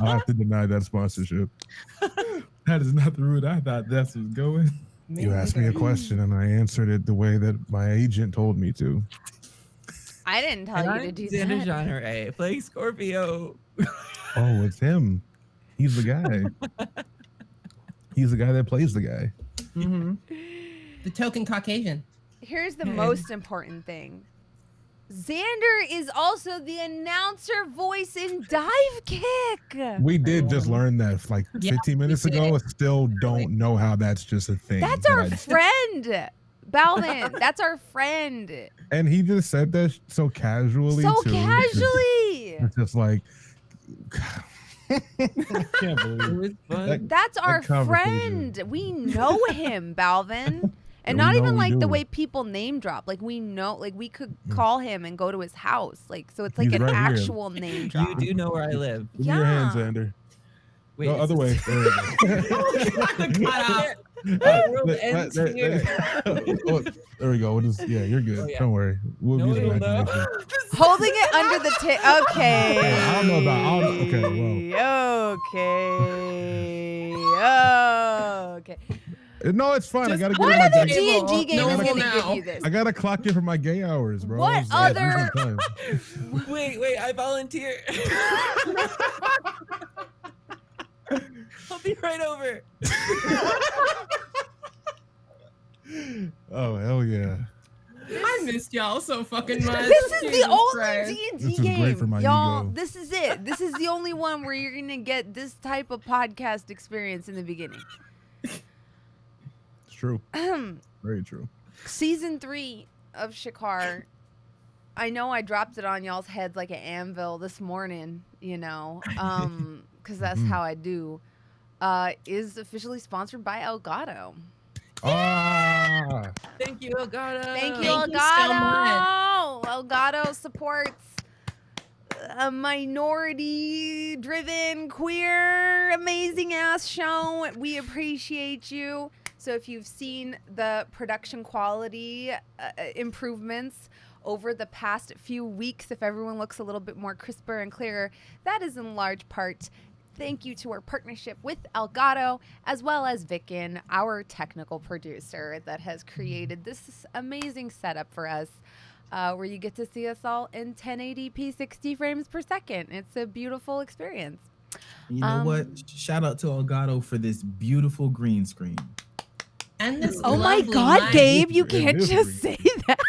I'll have to deny that sponsorship. That is not the route I thought this was going. You asked me a question and I answered it the way that my agent told me to. I didn't tell you to do Xander that. Jeanneret playing Scorpio. Oh, it's him. He's the guy. He's the guy that plays the guy. Mm-hmm. The token Caucasian. Here's the most important thing. Xander is also the announcer voice in Dive Kick. We did just learn that like 15 minutes ago. I still don't know how that's just a thing. That's our friend, Balvin. That's our friend. And he just said that so casually. So too. casually. It's just like. I can't believe it. That's our friend. We know him, Balvin. And Yeah, not even we like the do. way people name drop. Like we know, like we could call him and go to his house. Like so, it's like He's an right here. actual name drop. You do know where I live. Give me your hands, Xander. Wait, Go other way. There we go. There we go. We'll just, yeah, you're good. Oh, yeah. Don't worry. We'll use it back later. Holding it under the table. Okay. I don't know about. Okay. Well. Okay. No, it's fine. I gotta What get other my. D&D game No is one gonna will give know. you this? I gotta clock in for my gay hours, bro. What It's like other- losing time. Wait, I volunteer. I'll be right over. Oh hell yeah! I missed y'all so fucking much. This is Jesus the only Christ. D&D This is great game, for my y'all. ego. This is it. This is the only one where you're gonna get this type of podcast experience in the beginning. It's true. Very true. Season 3 of Shikar. I know I dropped it on y'all's heads like an anvil this morning, you know, because that's how I do. Is officially sponsored by Elgato. Ah, Thank you, Elgato. Thank you, Thank you so Elgato. Elgato supports a minority-driven, queer, amazing-ass show. We appreciate you. So if you've seen the production quality improvements over the past few weeks, if everyone looks a little bit more crisper and clearer, that is in large part thank you to our partnership with Elgato, as well as Vicken, our technical producer that has created this amazing setup for us, where you get to see us all in 1080p 60 frames per second. It's a beautiful experience. You know what? Shout out to Elgato for this beautiful green screen. And this Oh my lovely God, mic. Gabe, you It can't is just green. say that.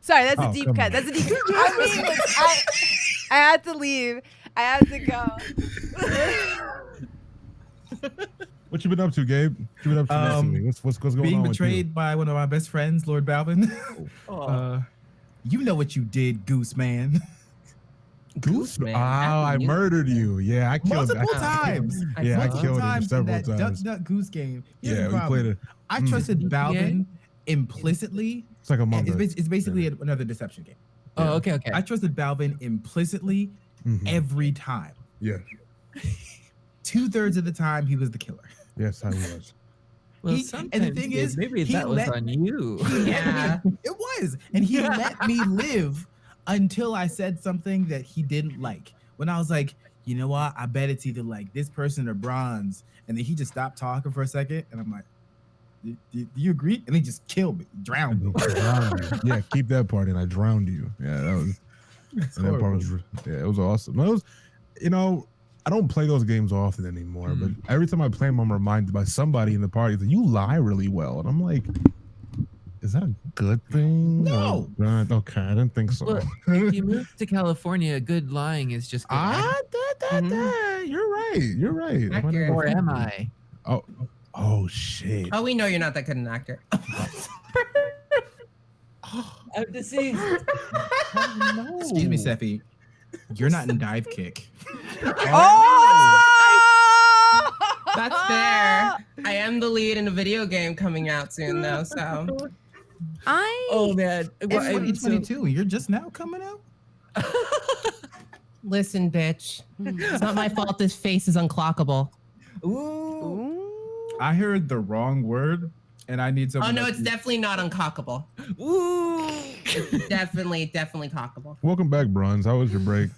Sorry, that's a Oh, deep come cut. on. That's a deep cut. I had to leave. I had to go. what you been up to, Gabe? What you been up to recently? What's going Being on betrayed by one of my best friends, LordBalvin. Oh. You know what you did, Goose Man. Goose? Man, Oh, I murdered you. Yeah, I killed. Multiple I, times. Yeah, I Multiple killed him times in several that times. Duck Goose game. Here's Yeah, the we problem. played it. I trusted Balvin implicitly. It's like a and month. it's basically another deception game. Oh, okay. I trusted Balvin implicitly every time. Yeah. 2/3 of the time, he was the killer. Yes, I was. Well, and the sometimes thing is, maybe he that was let- on you. Yeah. It was. And he let me live until I said something that he didn't like. When I was like, you know what? I bet it's either like this person or bronze. And then he just stopped talking for a second. And I'm like, do you agree? And he just killed me, drowned me. I drowned you. Yeah, keep that part in. I drowned you. Yeah, that was. And that part was. Yeah, it was awesome. It was, you know, I don't play those games often anymore, but every time I play them, I'm reminded by somebody in the party that you lie really well, and I'm like, is that a good thing? No. Or, okay, I didn't think so. Well, if you move to California, good lying is just good acting. You're right. You're right. Accurate. Or am I? Oh shit. Oh, we know you're not that good an actor. I'm deceased. No. Excuse me, Sephi. You're not in Dive Kick. Oh! That's fair. I am the lead in a video game coming out soon, though. So Oh man. It's 2022. You're just now coming out? listen, bitch. It's not my fault. This face is unclockable. Ooh. I heard the wrong word, and I need Oh someone. no, else it's to- definitely not uncockable. Ooh. It's definitely cockable. Welcome back, Bronze. How was your break?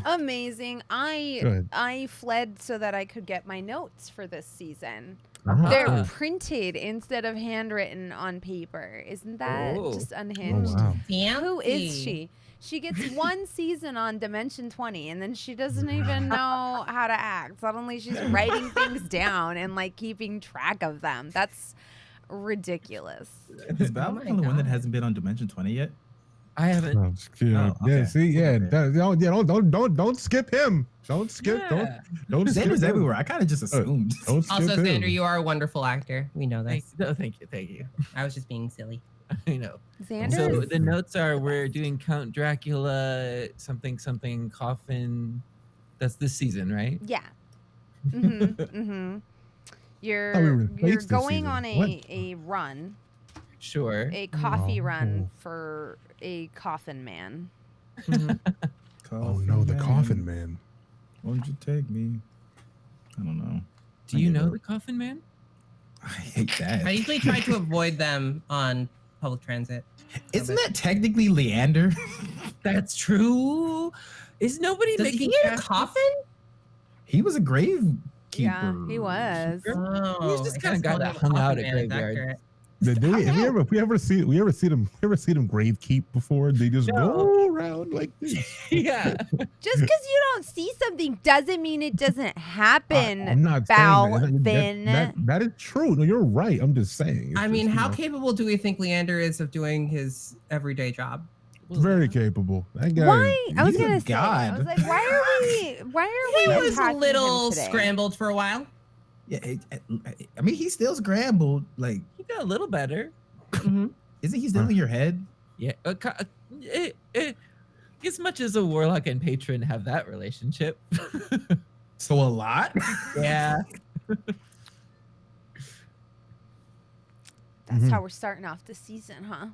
Amazing. Good. I fled so that I could get my notes for this season. Uh-huh. They're printed instead of handwritten on paper. Isn't that just unhinged? wow. Who is she? She gets 1 season on Dimension 20, and then she doesn't even know how to act. Suddenly she's writing things down and like keeping track of them. That's ridiculous. Is Valym the only one that hasn't been on Dimension 20 yet? I haven't. Oh, yeah, okay. see, yeah, Okay. don't skip him. Don't skip. Yeah. Don't skip Xander's him. everywhere. I kind of just assumed. Don't skip Also, him. Xander, you are a wonderful actor. We know Thank, this. no, thank you. I was just being silly. I know. Xander? So the notes are we're doing Count Dracula, something coffin. That's this season, right? Yeah. You're replaced this going season. on What? a run, Sure. a coffee Oh. run for a coffin man. Oh no, the coffin man. Won't you take me? I don't know. Do you know the Coffin Man? I hate that. I usually try to avoid them on public transit. Isn't that technically Leander? That's true. Is nobody Does making he in a cast- coffin? He was a grave keeper. Yeah, he was. Oh, He's just I kinda guess guy calling that him a hung coffin out at man is graveyards. accurate. Have we ever see them grave keep before? They just go around like this. Yeah. Just because you don't see something doesn't mean it doesn't happen. I'm not saying Balvin. that is true. No, you're right. I'm just saying. It's I mean, just, how capable do we think Leander is of doing his everyday job? very capable. That guy. Why? I was he's a gonna say. I god. was like, why are He we was a attacking little him today? scrambled for a while. Yeah, I mean, he's still scrambled. Like, He got a little better. isn't he still in your head? Yeah. As much as a warlock and patron have that relationship. So a lot. Yeah. That's how we're starting off the season, huh?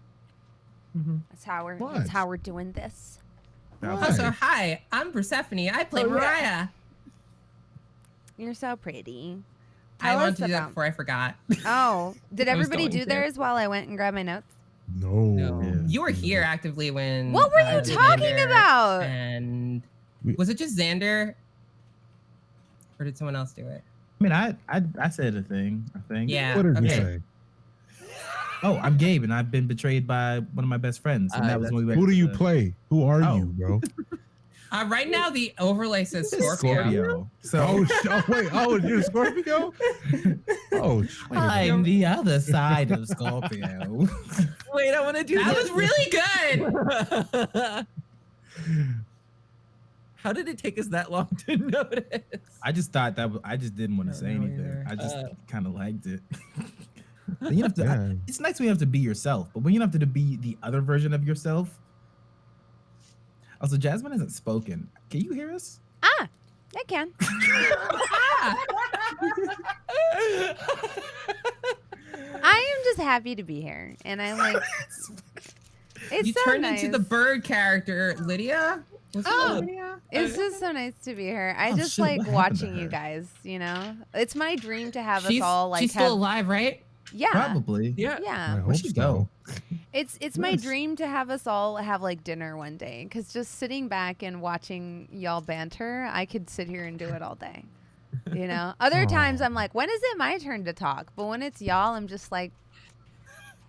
Mhm. That's how we're. What? That's how we're doing this. Also, hi, I'm Persephone. I play Oh, yeah. Mariah. You're so pretty. I Tell wanted us to do that about. before I forgot. Oh, did I was everybody going do to. theirs while I went and grabbed my notes? No. Yeah. You were here actively when. What were you talking Xander about? And was it just Xander, or did someone else do it? I mean, I said a thing. I think. Yeah. What did you okay. say? Oh, I'm Gabe, and I've been betrayed by one of my best friends. And that was when we went Who do to you the- play? Who are Oh. you, bro? Right now, the overlay says Scorpio. Scorpio. So You're Scorpio? Oh, I'm the other side of Scorpio. Wait, I want to do That this. was really good. How did it take us that long to notice? I just thought I just didn't want to I say don't know anything. either. I just kind of liked it. Then you have to. Yeah. It's nice when you have to be yourself, but when you have to be the other version of yourself. Also, Jasmine hasn't spoken. Can you hear us? Ah, I can. I am just happy to be here, and I like. It's You so turned nice. into the bird character, Lydia. Was it Oh. Lydia? It's just so nice to be here. I Oh, just shit, like what happened to watching you her? guys. You know, it's my dream to have She's, us all like she's have. still alive, right? Yeah, Probably. Yeah. I yeah. hope Where'd she so. go? It's my Nice. dream to have us all have like dinner one day. Cause just sitting back and watching y'all banter, I could sit here and do it all day. You know. Other times Aw. I'm like, when is it my turn to talk? But when it's y'all, I'm just like,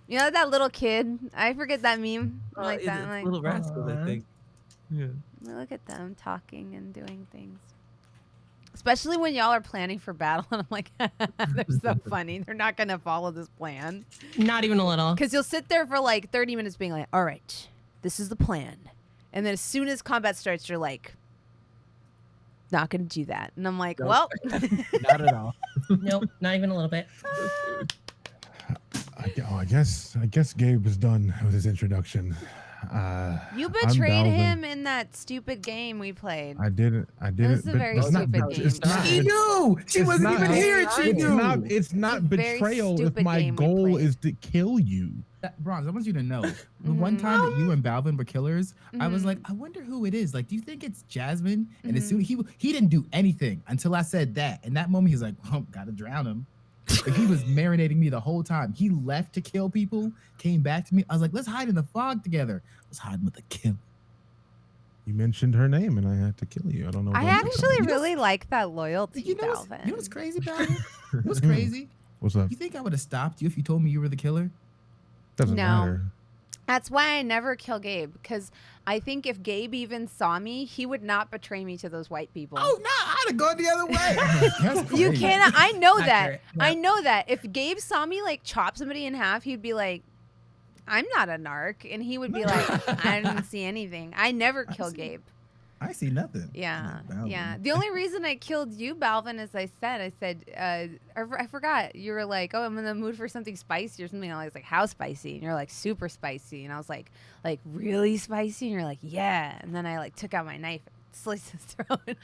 you know, that little kid. I forget that meme like that. I'm like, Little rascal, I think. Yeah. look at them talking and doing things. Especially when y'all are planning for battle, and I'm like, they're so funny. They're not gonna follow this plan. Not even a little. Because you'll sit there for like 30 minutes being like, all right, this is the plan. And then as soon as combat starts, you're like, not going to do that. And I'm like, Nope. well. Not at all. Nope, not even a little bit. I guess Gabe is done with his introduction. You I'm betrayed Balvin. him in that stupid game we played. I didn't. was a but very it's not- stupid but it's game. not- She knew. She it's wasn't not- even here. and She It's knew. not. It's not It's a very betrayal if stupid my game we goal played. is to kill you. Bronze, I want you to know. The one Mhm. time that you and Balvin were killers, I was Mhm. like, I wonder who it is. Like, do you think it's Jasmine? And as Mhm. soon he didn't do anything until I said that. In that moment, he's like, well, gotta drown him. Like, he was marinating me the whole time. He left to kill people, came back to me. I was like, let's hide in the fog together. I was hiding with a kill. You mentioned her name, and I had to kill you. I don't know. I actually really like that loyalty, You know Balvin. what's crazy, Balvin? What's crazy? What's up? You think I would have stopped you if you told me you were the killer? Doesn't No. matter. That's why I never kill Gabe, because I think if Gabe even saw me, he would not betray me to those white people. Oh no, I'd have gone the other way. That's You crazy. cannot. I know that. Accurate. I Yep. know that. If Gabe saw me like chop somebody in half, he'd be like, "I'm not a narc," and he would be like, "I didn't see anything. I never kill Gabe." I see nothing. Yeah, Balvin. yeah. The only reason I killed you, Balvin, is I said, I forgot. You were like, "Oh, I'm in the mood for something spicy or something." And I was like, "How spicy?" And you're like, "Super spicy." And I was like really spicy? And you're like, "Yeah." And then I like took out my knife, and sliced his throat.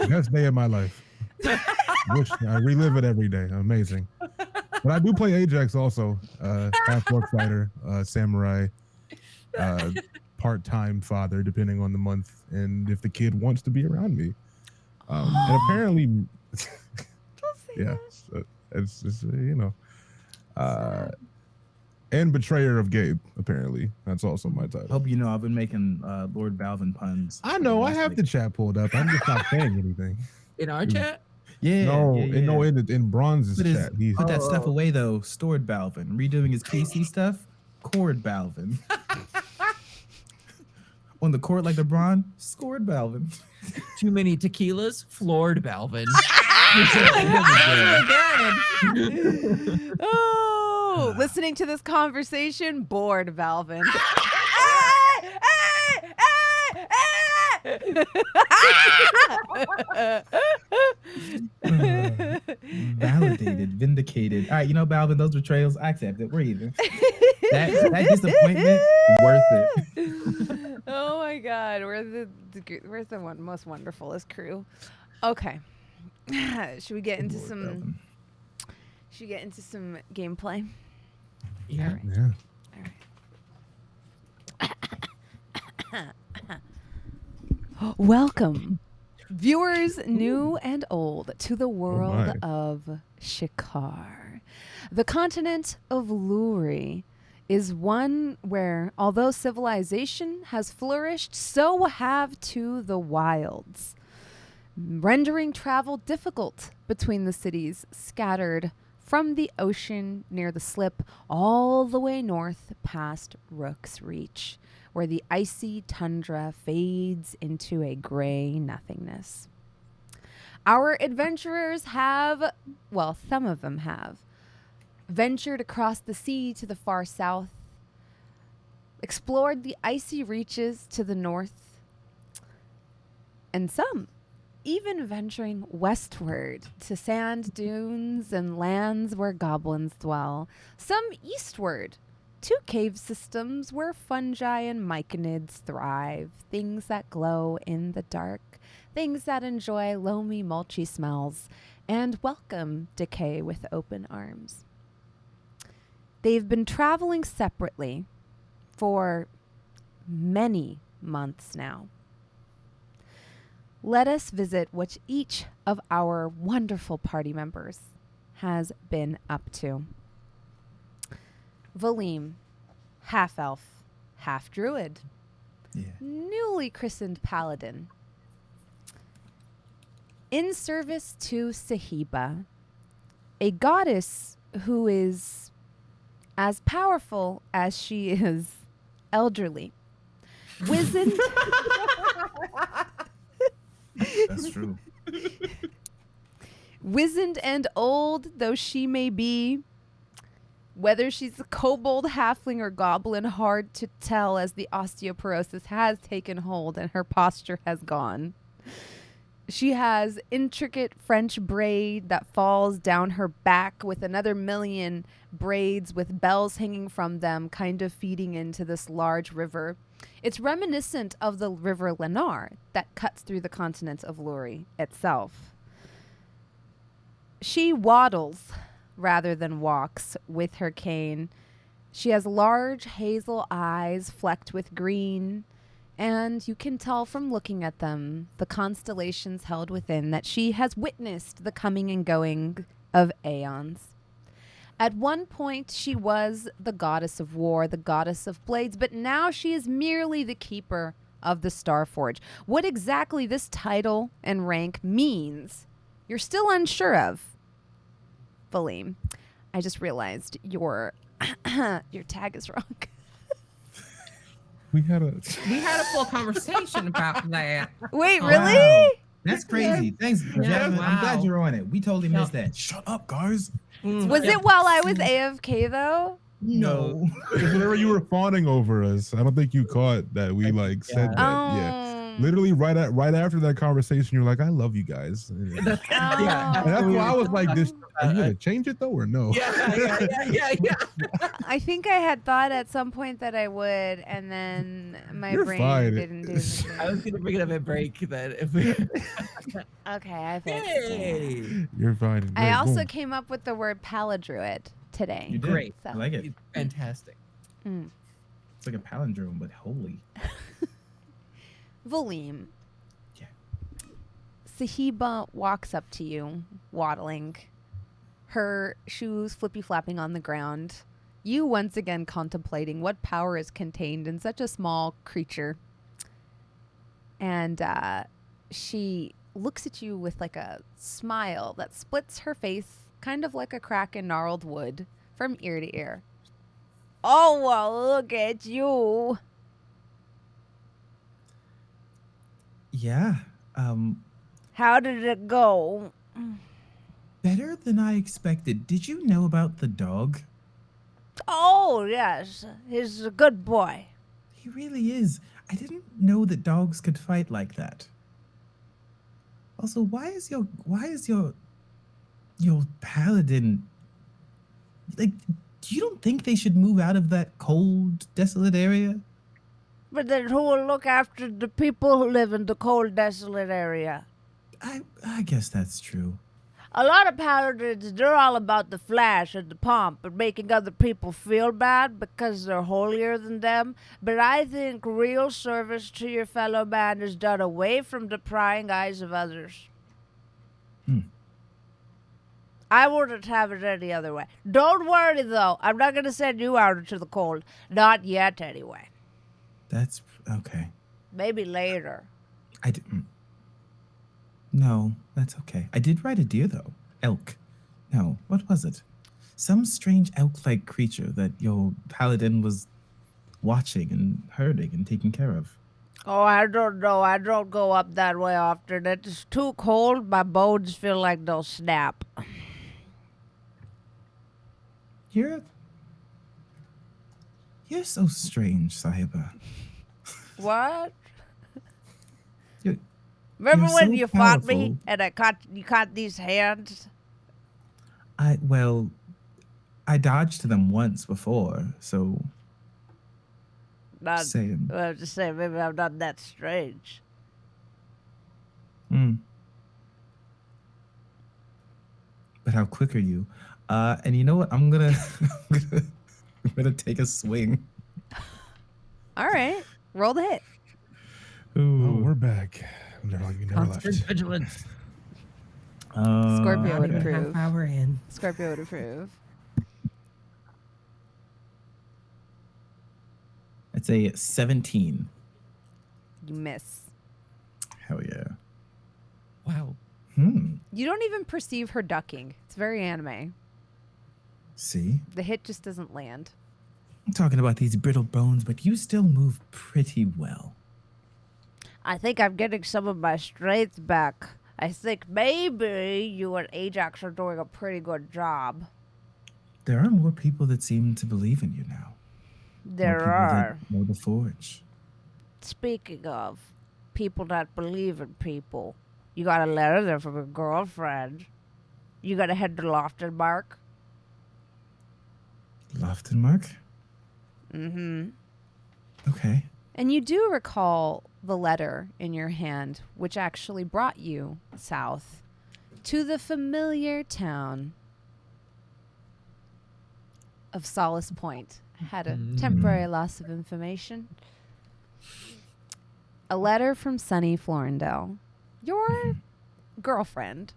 Best day of my life. I relive it every day. Amazing. But I do play Ajax also. Half-orc fighter, samurai, part-time father, depending on the month, and if the kid wants to be around me. And apparently, yeah, so it's you know, and betrayer of Gabe. Apparently, that's also my title. Hope you know I've been making LordBalvin puns. I know. I have the chat pulled up. I'm just not saying anything. In our chat? Yeah. No, yeah, yeah. no, in Bronze's Put, chat. He's put that stuff away though. Stored Balvin. Redoing his PC stuff. Cord Balvin. On the court like LeBron. Scored Balvin. Too many tequilas? Floored Balvin. Oh, listening to this conversation, bored, Balvin. Validated, vindicated. All right, you know, Balvin, those betrayals, I accept it. We're even. That disappointment, worth it. Oh my God, we're the most wonderfulest crew. Okay, should we get into Lord some? Balvin. Should we get into some gameplay? Yeah. All right. yeah. Welcome, viewers new and old, to the world my. of Shikar. The continent of Luri is one where, although civilization has flourished, so have too the wilds, rendering travel difficult between the cities scattered from the ocean near the slip all the way north past Rook's Reach, where the icy tundra fades into a gray nothingness. Our adventurers have, well, some of them have, ventured across the sea to the far south, explored the icy reaches to the north, and some even venturing westward to sand dunes and lands where goblins dwell, some eastward to cave systems where fungi and myconids thrive, things that glow in the dark, things that enjoy loamy, mulchy smells, and welcome decay with open arms. They've been traveling separately for many months now. Let us visit what each of our wonderful party members has been up to. Valym, half-elf, half-druid, newly christened paladin. In service to Sahiba, a goddess who is as powerful as she is elderly. Wizened. That's true. Wizened and old though she may be, whether she's a kobold, halfling, or goblin, hard to tell as the osteoporosis has taken hold and her posture has gone. She has intricate French braid that falls down her back with another million braids with bells hanging from them, kind of feeding into this large river. It's reminiscent of the river Lennar that cuts through the continent of Luri itself. She waddles rather than walks with her cane. She has large hazel eyes flecked with green, and you can tell from looking at them, the constellations held within, that she has witnessed the coming and going of aeons. At one point, she was the goddess of war, the goddess of blades, but now she is merely the keeper of the Starforge. What exactly this title and rank means, you're still unsure of. Valym, I just realized your tag is wrong. We had a full conversation about that. Wait, Oh, really? wow. That's crazy. Thanks, Yeah, Jasmine. I'm glad wow. you're on it. We totally missed that. Shut up, guys. Was it while I was AFK though? No. whenever you were fawning over us, I don't think you caught that we like said that. Yeah. Literally right after that conversation, you're like, I love you guys. And Yeah. that's why I was like, this, are you gonna change it though or no? Yeah. I think I had thought at some point that I would, and then my You're brain fine. didn't do the I was gonna bring it up at break that if we. Okay, I fixed it. Hey, You're fine. I Great, also boom. came up with the word paladruid today. You did. Great. So- I like it. fantastic. Mm. It's like a palindrome, but holy. Valym. Yeah. Sahiba walks up to you, waddling, her shoes flippy flapping on the ground. You once again contemplating what power is contained in such a small creature. And she looks at you with like a smile that splits her face, kind of like a crack in gnarled wood, from ear to ear. Oh, well, look at you. Yeah. How did it go? Better than I expected. Did you know about the dog? Oh, yes. He's a good boy. He really is. I didn't know that dogs could fight like that. Also, why is your paladin, like, you don't think they should move out of that cold, desolate area? But then who will look after the people who live in the cold, desolate area? I guess that's true. A lot of paladins, they're all about the flash and the pomp and making other people feel bad because they're holier than them. But I think real service to your fellow man is done away from the prying eyes of others. I wouldn't have it any other way. Don't worry, though. I'm not going to send you out into the cold. Not yet, anyway. That's okay. Maybe later. I didn't. No, that's okay. I did ride a deer, though. Elk. No, what was it? Some strange elk-like creature that your paladin was watching and herding and taking care of. Oh, I don't know. I don't go up that way often. It's too cold. My bones feel like they'll snap. You're so strange, Sahiba. What? You're- Remember you're when so you fought me powerful. and you caught these hands? I dodged them once before, so Not, saying. I was just saying, maybe I'm not that strange. But how quick are you? And you know what? I'm gonna take a swing. All right. Roll the hit. Oh, we're back. We never left. Vigilance. Scorpio would Not even approve. half hour in. Scorpio would approve. I'd say 17. You miss. Hell yeah. Wow. You don't even perceive her ducking. It's very anime. See? The hit just doesn't land. I'm talking about these brittle bones, but you still move pretty well. I think I'm getting some of my strength back. I think maybe you and Ajax are doing a pretty good job. There are more people that seem to believe in you now. There More people are. that know the Forge. Speaking of people that believe in people, you got a letter there from your girlfriend. You gotta head to Loftenmark. Loftenmark? Mm-hmm. Okay. And you do recall the letter in your hand, which actually brought you south to the familiar town of Solace Point. Had a temporary loss of information. A letter from Sunny Florendale, your girlfriend.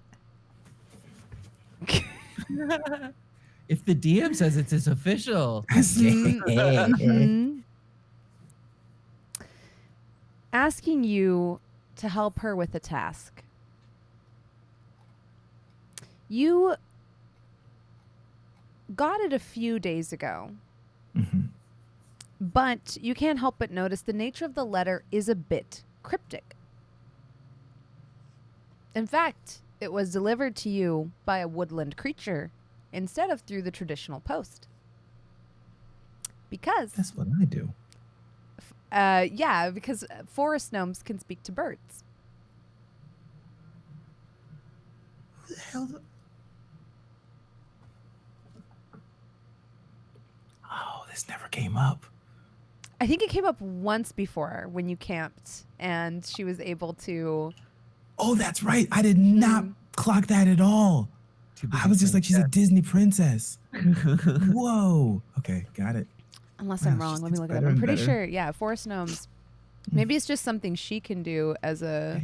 If the DM says it's official. Mhm. asking you to help her with a task. You got it a few days ago, but you can't help but notice the nature of the letter is a bit cryptic. In fact, it was delivered to you by a woodland creature instead of through the traditional post. Because That's what I do. yeah, because forest gnomes can speak to birds. Who the hell? Oh, this never came up. I think it came up once before when you camped and she was able to... Oh, that's right. I did not clock that at all. I was just like, she's a Disney princess. Whoa. Okay, got it. Unless I'm wrong, let me look it up. I'm pretty sure, yeah, forest gnomes. Maybe it's just something she can do as a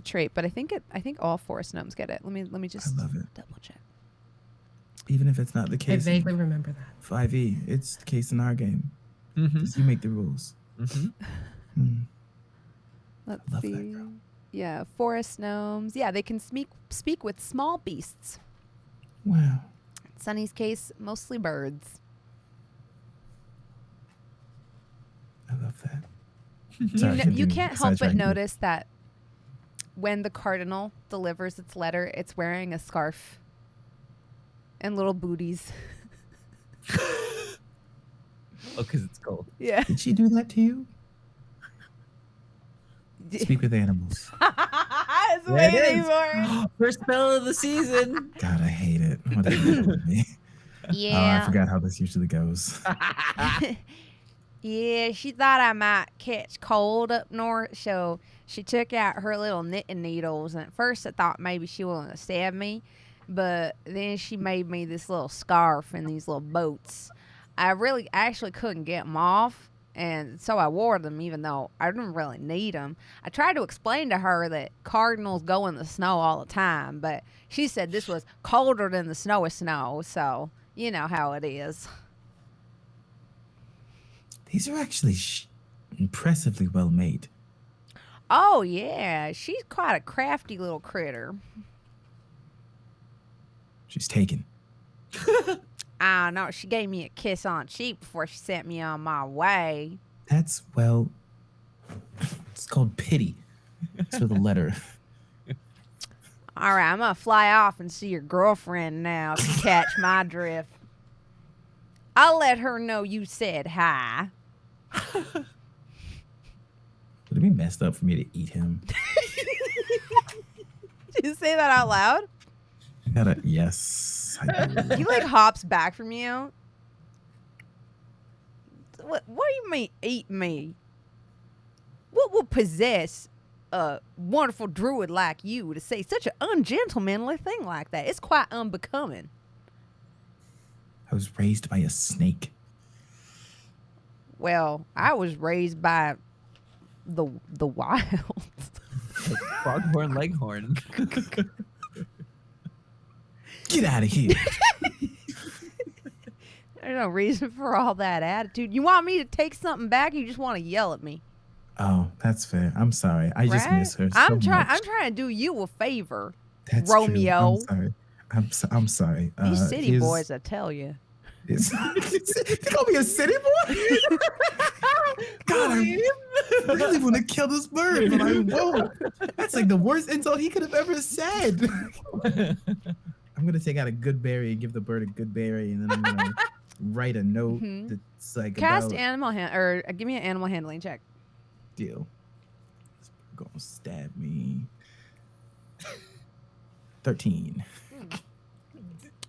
trait, but I think all forest gnomes get it. Let me just I love it. double check. Even if it's not the I case. vaguely remember that. 5e, it's the case in our game. Just you make the rules. Let's love see. that girl. Yeah, forest gnomes. Yeah, they can speak with small beasts. Wow. In Sunny's case, mostly birds. I love that. You can't help but notice that when the cardinal delivers its letter, it's wearing a scarf and little booties. Oh, because it's cold. Yeah. Did she do that to you? Speak with animals. It's There it waiting is. for it. First spell of the season. God, I hate it. What did you do with me? Oh, I Yeah. forgot how this usually goes. Yeah, she thought I might catch cold up north, so she took out her little knitting needles. And at first, I thought maybe she was gonna stab me, but then she made me this little scarf and these little boats. I actually couldn't get them off, and so I wore them even though I didn't really need them. I tried to explain to her that cardinals go in the snow all the time, but she said this was colder than the snow, so you know how it is. These are actually impressively well made. Oh, yeah. She's quite a crafty little critter. She's taken. I know. She gave me a kiss on the cheek before she sent me on my way. That's, well, it's called pity. It's with a letter. All right, I'm going to fly off and see your girlfriend now to catch my drift. I'll let her know you said hi. Would it be messed up for me to eat him? Did you say that out loud? Yes. I do. He like hops back from you. What do you mean eat me? What would possess a wonderful druid like you to say such an ungentlemanly thing like that? It's quite unbecoming. I was raised by a snake. Well, I was raised by the wild. Like foghorn leghorn. Get out of here. There's no reason for all that attitude. You want me to take something back? Or you just want to yell at me? Oh, that's fair. I'm sorry. I just miss her so I'm much. trying to do you a favor, That's Romeo. True. I'm sorry. These city boys, I tell you. You call me a city boy? God, I really want to kill this bird, but I won't. That's like the worst insult he could have ever said. I'm gonna take out a good berry and give the bird a good berry, and then I'm gonna write a note that's like Cast about give me an animal handling check. deal. This bird gonna stab me. 13.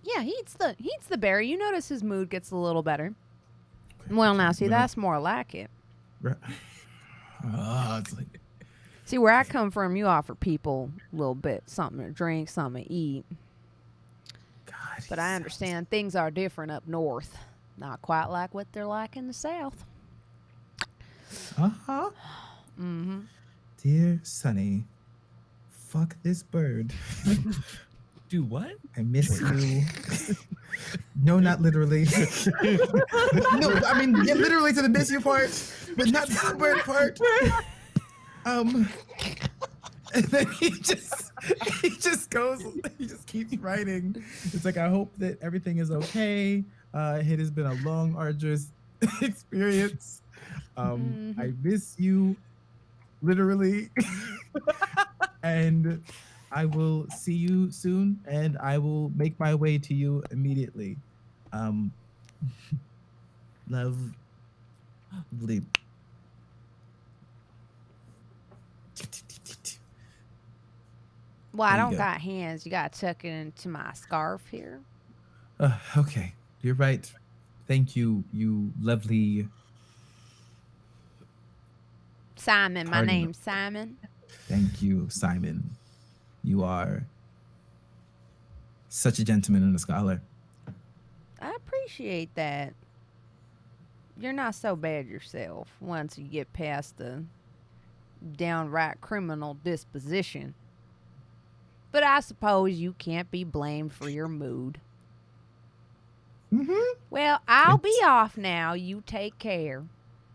Yeah, he eats the berry. You notice his mood gets a little better. Well, now see, that's more like it. It's like, See, where I come from, you offer people a little bit something to drink, something to eat. God, But I understand things are different up north. Not quite like what they're like in the south. Mm-hmm. Dear Sonny, fuck this bird. Do what? I miss you. No, not literally. No, I mean, yeah, literally to the miss you part, but not the bird part. And then he just keeps writing. It's like, I hope that everything is okay. It has been a long, arduous experience. I miss you, literally. And I will see you soon, and I will make my way to you immediately. Love, Valym. Well, I There you don't go. got hands. You got to tuck it into my scarf here. Okay, you're right. Thank you, you lovely. Simon, my Cardinal. name's Simon. Thank you, Simon. You are such a gentleman and a scholar. I appreciate that. You're not so bad yourself once you get past the downright criminal disposition. But I suppose you can't be blamed for your mood. Mm-hmm. Well, I'll be off now. You take care.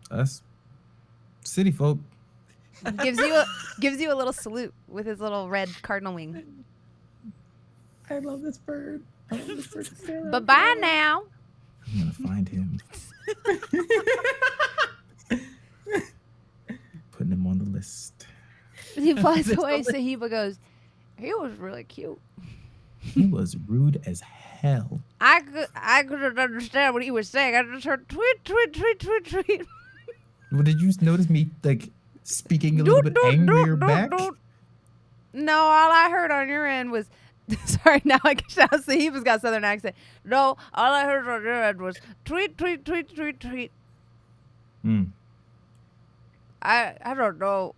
Us city folk. Gives you a little salute with his little red cardinal wing. I love this bird. I love this bird. Bye bye now. I'm gonna find him. Putting him on the list. He flies away. Sahiba goes, he was really cute. He was rude as hell. I couldn't understand what he was saying. I just heard tweet, tweet, tweet, tweet, tweet. Well, did you notice me like speaking a little bit angrier back? No, all I heard on your end was, sorry, now I can shout. Sahiba's got southern accent. No, all I heard on your end was tweet, tweet, tweet, tweet, tweet. Hmm. I don't know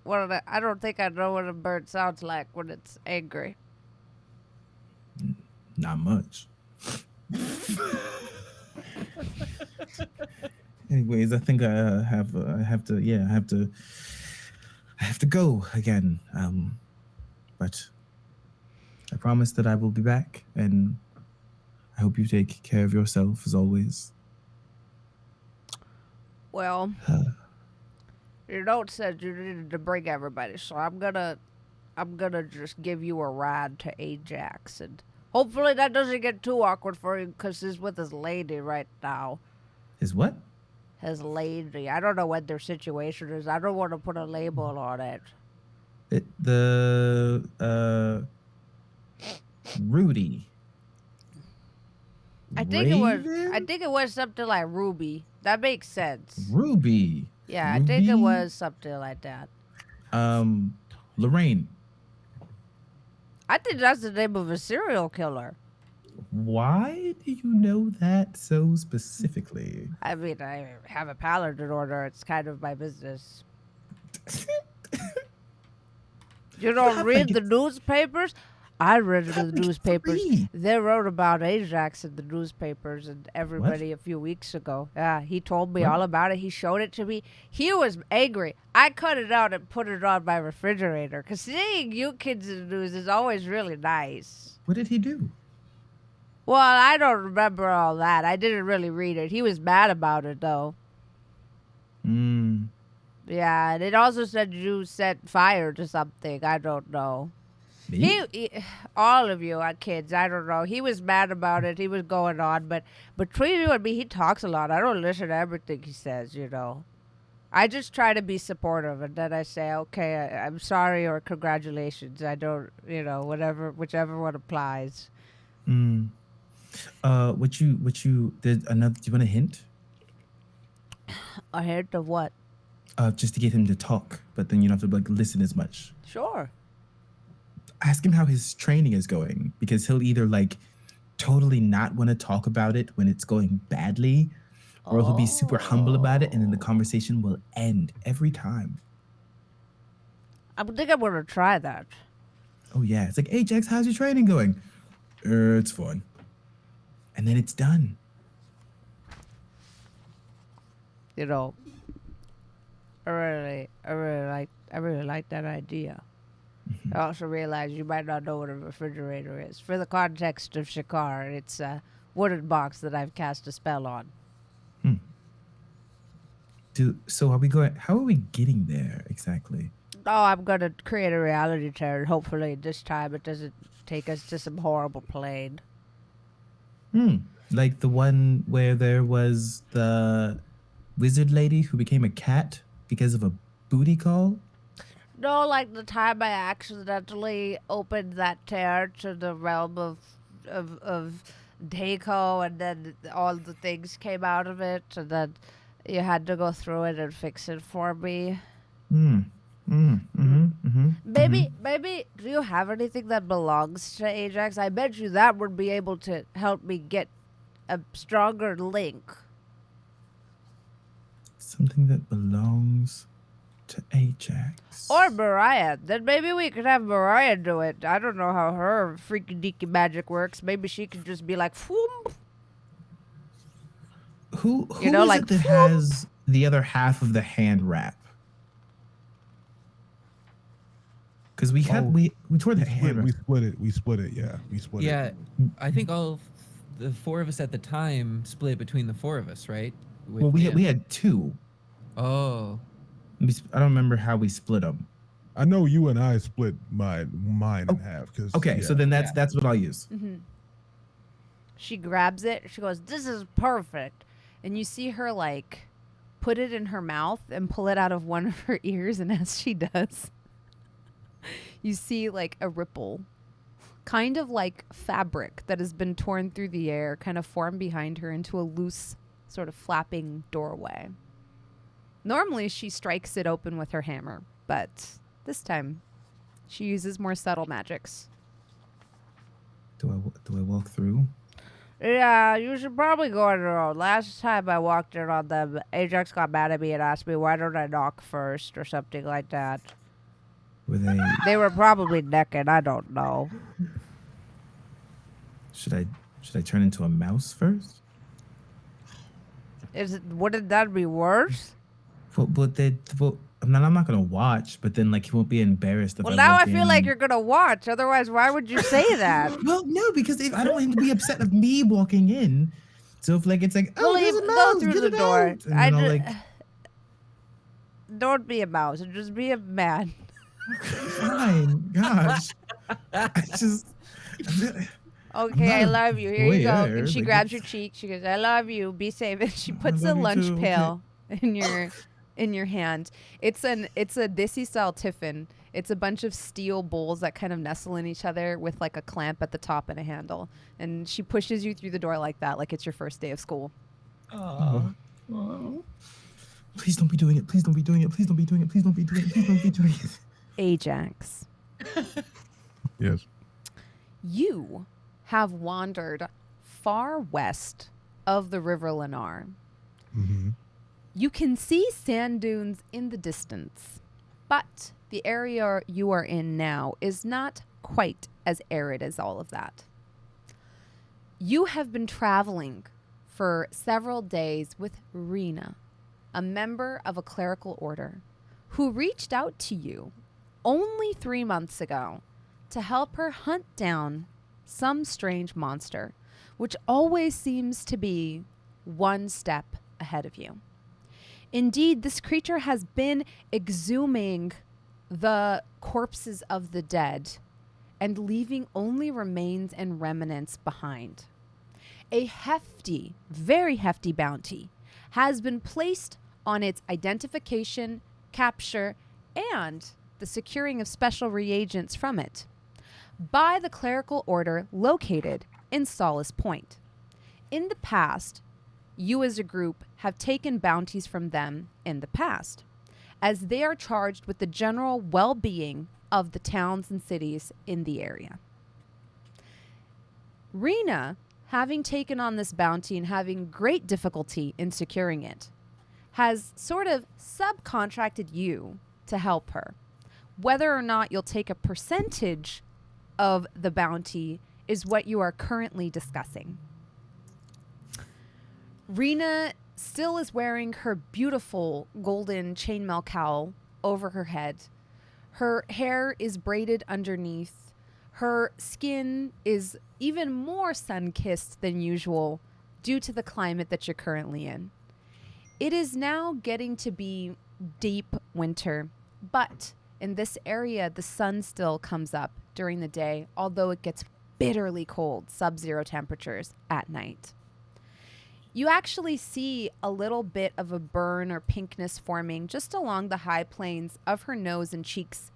I don't think I know what a bird sounds like when it's angry. Not much. Anyways, I think I have to go again. But I promise that I will be back, and I hope you take care of yourself as always. Well, your note said you needed to bring everybody, so I'm gonna just give you a ride to Ajax, and hopefully that doesn't get too awkward for you because he's with his lady right now. Is what? His lady. I don't know what their situation is. I don't want to put a label on it. Rudy. I think it was something like Ruby. That makes sense. Ruby. Yeah, Ruby? I think it was something like that. Lorraine. I think that's the name of a serial killer. Why do you know that so specifically? I mean, I have a paladin order. It's kind of my business. You don't read the newspapers? I read the newspapers. They wrote about Ajax in the newspapers and everybody a few weeks ago. Yeah, he told me all about it. He showed it to me. He was angry. I cut it out and put it on my refrigerator because seeing you kids in the news is always really nice. What did he do? Well, I don't remember all that. I didn't really read it. He was mad about it, though. Yeah, and it also said you set fire to something. I don't know. He all of you are kids. I don't know. He was mad about it. He was going on, but between you and me, he talks a lot. I don't listen to everything he says. You know, I just try to be supportive, and then I say, "Okay, I'm sorry" or "Congratulations." I don't, whichever one applies. What you did another? Do you want a hint? A hint of what? Just to get him to talk, but then you don't have to listen as much. Sure. Ask him how his training is going, because he'll either totally not want to talk about it when it's going badly, or he'll be super humble about it, and then the conversation will end every time. I think I'm gonna try that. Oh yeah, it's like, "Hey Jax, how's your training going?" It's fun. And then it's done. You know, I really like that idea. I also realize you might not know what a refrigerator is. For the context of Shikar, it's a wooden box that I've cast a spell on. So are we going? How are we getting there exactly? Oh, I'm going to create a reality tear. Hopefully this time it doesn't take us to some horrible plane. Like the one where there was the wizard lady who became a cat because of a booty call? No, like the time I accidentally opened that tear to the realm of Daco, and then all the things came out of it, and then you had to go through it and fix it for me. Maybe, do you have anything that belongs to Ajax? I bet you that would be able to help me get a stronger link. Something that belongs to Ajax. Or Mariah. Then maybe we could have Mariah do it. I don't know how her freaky deaky magic works. Maybe she could just be like, Phoom. Who You know, is like, it that has the other half of the hand wrap? Because we had we tore the hand wrap. We split it. Yeah, we split it. Yeah, I think all the four of us at the time split between the four of us, right? Well, we had two. Oh. I don't remember how we split them. I know you and I split mine in half. Okay, so then that's what I'll use. She grabs it. She goes, "This is perfect." And you see her like put it in her mouth and pull it out of one of her ears. And as she does, you see like a ripple, kind of like fabric that has been torn through the air, kind of form behind her into a loose sort of flapping doorway. Normally she strikes it open with her hammer, but this time she uses more subtle magics. Do I walk through? Yeah, you should probably go on your own. Last time I walked in on them, Ajax got mad at me and asked me why don't I knock first or something like that. Were they? They were probably necking. I don't know. Should I turn into a mouse first? Wouldn't that be worse? I'm not gonna watch, but then like he won't be embarrassed. If Well, now I feel like you're gonna watch. Otherwise, why would you say that? Well, no, because if I don't want him to be upset of me walking in. So if like it's like, oh, there's a mouse, go through get the it door. out. And then I'll, like, don't be a mouse. Just be a man. Fine, gosh, I just. Okay, I love you. Here you go. voyeur, And she like, grabs your cheek. She goes, "I love you. Be safe." And she puts a love you lunch too, pail in your hand. It's a Dissy style tiffin. It's a bunch of steel bowls that kind of nestle in each other with like a clamp at the top and a handle. And she pushes you through the door like that, like it's your first day of school. Oh. Please don't be doing it. Please don't be doing it. Please don't be doing it. Please don't be doing it. Please don't be doing it. Ajax. Yes. You have wandered far west of the River Lennar. Mm-hmm. You can see sand dunes in the distance, but the area you are in now is not quite as arid as all of that. You have been traveling for several days with Rina, a member of a clerical order, who reached out to you only 3 months ago to help her hunt down some strange monster, which always seems to be one step ahead of you. Indeed, this creature has been exhuming the corpses of the dead and leaving only remains and remnants behind. A hefty, very hefty bounty has been placed on its identification, capture, and the securing of special reagents from it by the clerical order located in Solace Point. In the past, you as a group have taken bounties from them in the past, as they are charged with the general well-being of the towns and cities in the area. Rina, having taken on this bounty and having great difficulty in securing it, has sort of subcontracted you to help her. Whether or not you'll take a percentage of the bounty is what you are currently discussing. Rina still is wearing her beautiful golden chainmail cowl over her head. Her hair is braided underneath. Her skin is even more sun-kissed than usual due to the climate that you're currently in. It is now getting to be deep winter, but In this area, the sun still comes up during the day, although it gets bitterly cold, sub-zero temperatures at night. You actually see a little bit of a burn or pinkness forming just along the high planes of her nose and cheeks,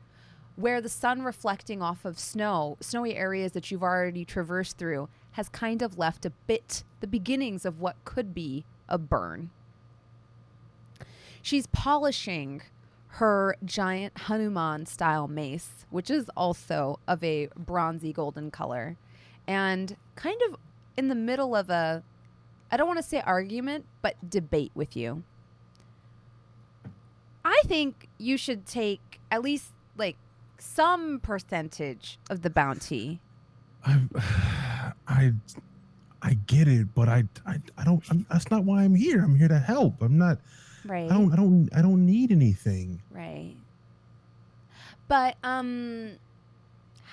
where the sun reflecting off of snowy areas that you've already traversed through has kind of left the beginnings of what could be a burn. She's polishing her giant Hanuman-style mace, which is also of a bronzy golden color, and kind of in the middle of a, I don't want to say argument, but debate with you. I think you should take at least like some percentage of the bounty. I get it, but I don't. That's not why I'm here. I'm here to help. I'm not. Right. I don't need anything. Right. But how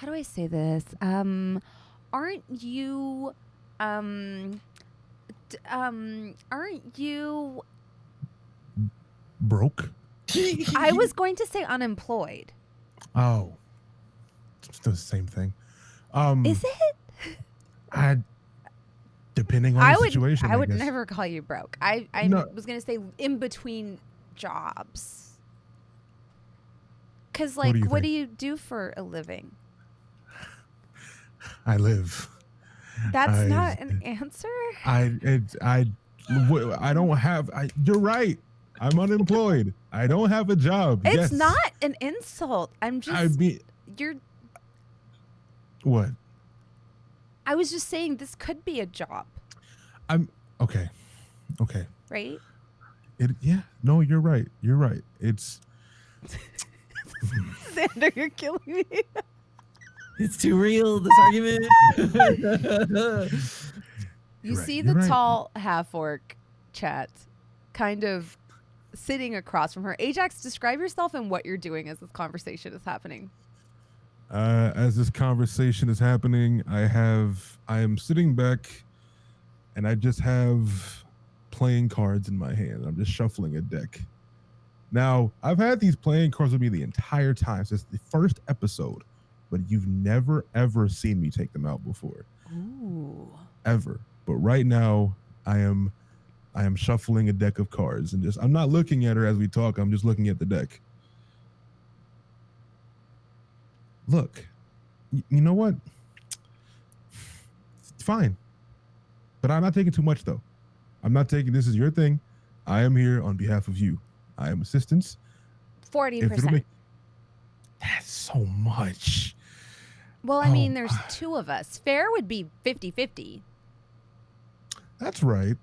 do I say this? Aren't you Broke? I was going to say unemployed. Oh. It's the same thing. Is it? Depending on the situation. I would guess. never call you broke. I was going to say in between jobs. Because, like, what do you do for a living? I live. That's not an answer? I don't have. You're right. I'm unemployed. I don't have a job. It's not an insult. I'm just. You're. What? I was just saying this could be a job. I'm okay. Okay. Right? Yeah. No, you're right. You're right. It's. Xander, you're killing me. It's too real, this argument. You see the tall half-orc chat kind of sitting across from her. Ajax, describe yourself and what you're doing as this conversation is happening. As this conversation is happening, I am sitting back and I just have playing cards in my hand. I'm just shuffling a deck. Now, I've had these playing cards with me the entire time since the first episode, but you've never, ever seen me take them out before. Ooh. Ever. But right now, I am shuffling a deck of cards and I'm not looking at her as we talk. I'm just looking at the deck. Look, you know what? It's fine. But I'm not taking too much, though. I'm not taking, this is your thing. I am here on behalf of you. I am assistance. 40%. That's so much. Well, I mean, there's two of us. Fair would be 50-50. That's right.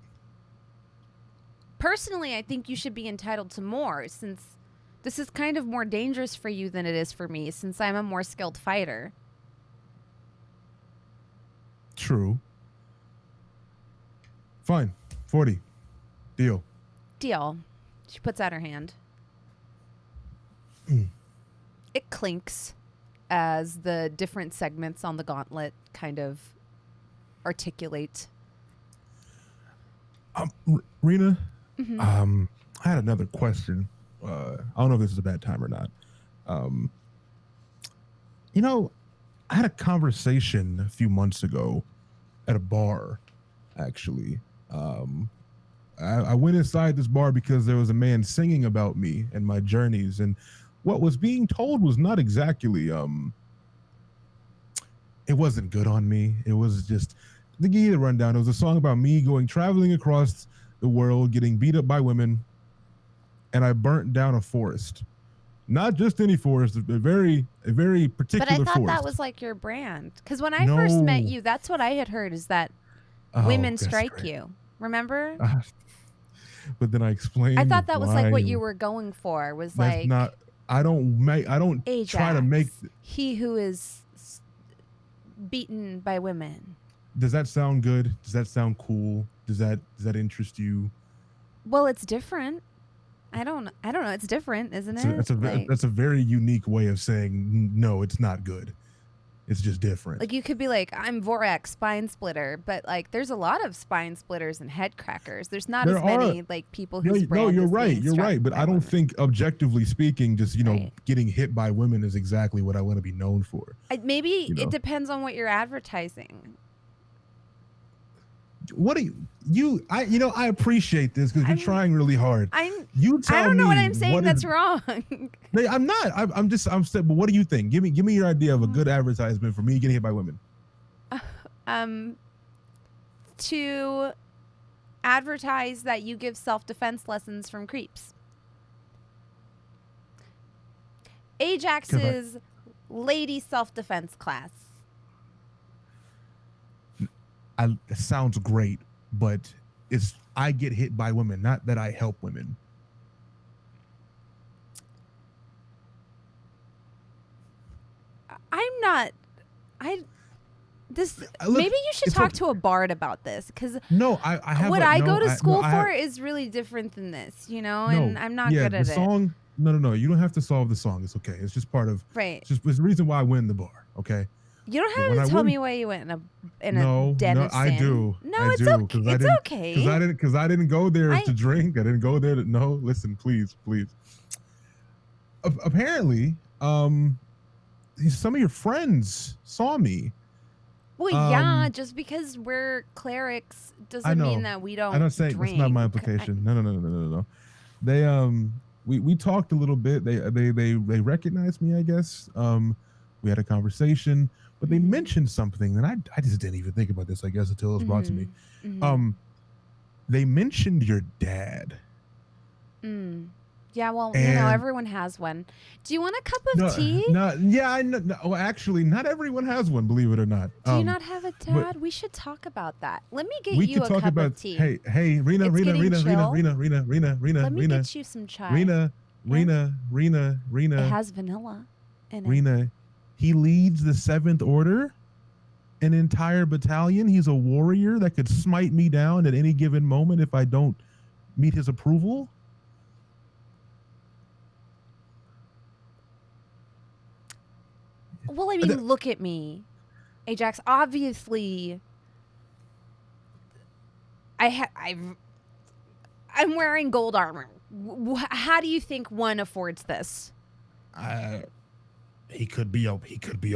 Personally, I think you should be entitled to more, since this is kind of more dangerous for you than it is for me, since I'm a more skilled fighter. True. Fine. 40. Deal. Deal. She puts out her hand. It clinks as the different segments on the gauntlet kind of articulate. Rina, Mm-hmm. I had another question. I don't know if this is a bad time or not. I had a conversation a few months ago at a bar, actually. I went inside this bar because there was a man singing about me and my journeys, and what was being told was not exactly, it wasn't good on me. It was just, to give you the rundown, it was a song about me traveling across the world, getting beat up by women, and I burnt down a forest. Not just any forest, a very particular forest. But I thought that was like your brand. Because when I first met you, that's what I had heard, is that women strike you. Remember? But then I explained. I thought that was like what you were going for. Was that's like not. I don't Ajax, try to make. He who is beaten by women. Does that sound good? Does that sound cool? Does that interest you? Well, it's different. I don't know. It's different, isn't it? That's a very unique way of saying no. It's not good. It's just different. Like you could be like, I'm Vorak, spine splitter, but like there's a lot of spine splitters and head crackers. There's not as many like people whose brand you're is right. being You're struck right. But by I don't women. think objectively speaking, just, you know, Right. getting hit by women is exactly what I want to be known for. Maybe You know? it depends on what you're advertising. What do I appreciate this because you're trying really hard. I You tell don't know what me I'm saying that's wrong. No, I'm not. I'm saying, but what do you think? Give me your idea of a good advertisement for me getting hit by women. To advertise that you give self-defense lessons from creeps. Ajax's lady self-defense class. It sounds great, but I get hit by women, not that I help women. Maybe you should talk to a bard about this, because I have what I go to school for is really different than this, you know, and I'm not good at the song. No, you don't have to solve the song. It's okay. It's just part of it's the reason why I win the bar. Okay. You don't have to tell me why you went in a den of sin. I do. No, it's okay. It's okay. Because I didn't go there to drink. I didn't go there to listen, please. Apparently, some of your friends saw me. Well, yeah, just because we're clerics doesn't mean that we don't. I'm not saying drink. That's not my implication. No. They we talked a little bit. They recognized me, I guess. We had a conversation, but they mentioned something that I just didn't even think about this, I guess, until it was brought to me. They mentioned your dad. Yeah, well, you know, everyone has one. Do you want a cup of tea? I know. Well, actually, not everyone has one, believe it or not. Do you not have a dad? We should talk about that. Let me get you a cup of tea. Hey, Rina. Let me Rina, get you some chai. Rina. It has vanilla in it. Rina, he leads the 7th Order, an entire battalion. He's a warrior that could smite me down at any given moment if I don't meet his approval. Well, I mean, look at me, Ajax. Obviously, I'm wearing gold armor. How do you think one affords this? He could be a